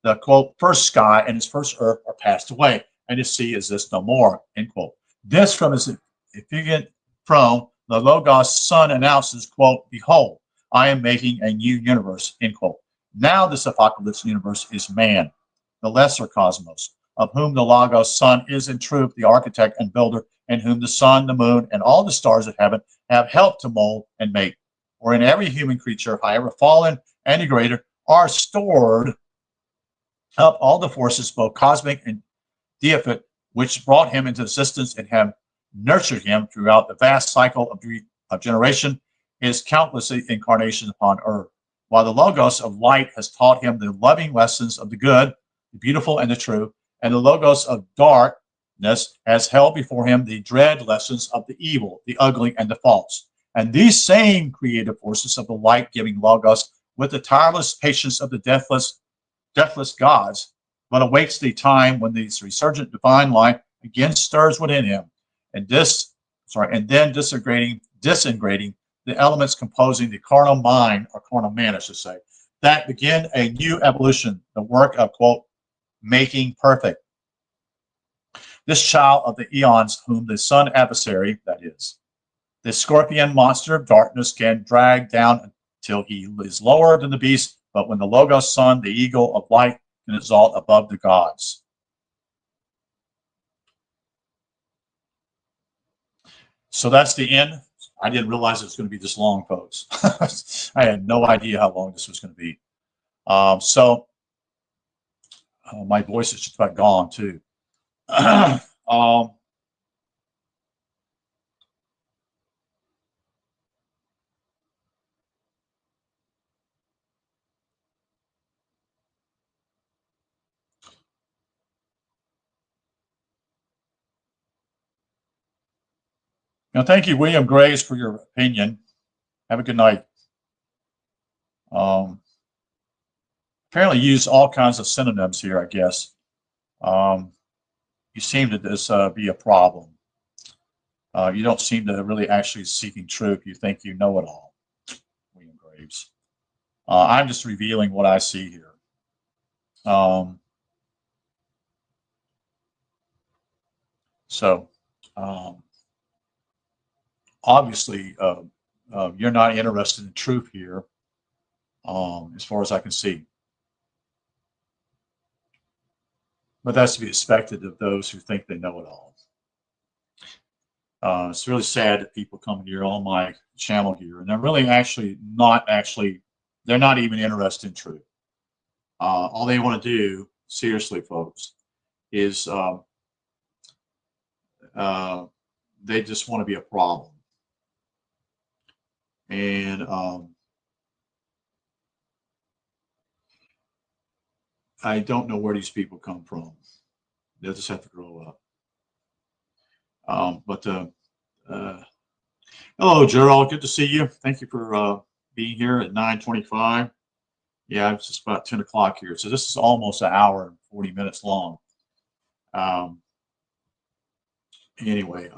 The, quote, first sky and its first earth are passed away, and the sea exists no more, end quote. This from his effusion from the Logos Son announces, quote, behold, I am making a new universe, end quote. Now this apocalypse universe is man, the lesser cosmos, of whom the Logos Son is in truth the architect and builder, and whom the sun, the moon, and all the stars of heaven have helped to mold and make. For in every human creature, however fallen and degraded, are stored up all the forces, both cosmic and deific, which brought him into existence and have nurtured him throughout the vast cycle of generation, his countless incarnations upon earth, while the Logos of light has taught him the loving lessons of the good, the beautiful, and the true, and the Logos of darkness has held before him the dread lessons of the evil, the ugly, and the false. And these same creative forces of the light-giving Logos, with the tireless patience of the deathless gods, but awaits the time when the resurgent divine life again stirs within him, and then disintegrating the elements composing the carnal mind, or carnal man, I should say, that begin a new evolution, the work of, quote, making perfect. This child of the eons, whom the sun adversary, that is, the scorpion monster of darkness, can drag down until he is lower than the beast, but when the Logos Son, the eagle of light, can exalt above the gods. So that's the end. I didn't realize it was going to be this long, folks. I had no idea how long this was going to be. My voice is just about gone, too. Now, thank you, William Graves, for your opinion. Have a good night. Apparently use all kinds of synonyms here, I guess. You seem to this be a problem. You don't seem to really actually seeking truth. You think you know it all, William Graves. I'm just revealing what I see here. Obviously, you're not interested in truth here, as far as I can see. But that's to be expected of those who think they know it all. It's really sad that people come here on my channel here, and they're really they're not even interested in truth. All they want to do, seriously, folks, is they just want to be a problem. And I don't know where these people come from. They'll just have to grow up. Hello, Gerald. Good to see you. Thank you for being here at 9:25. Yeah, it's just about 10 o'clock here. So this is almost an hour and 40 minutes long. Anyway,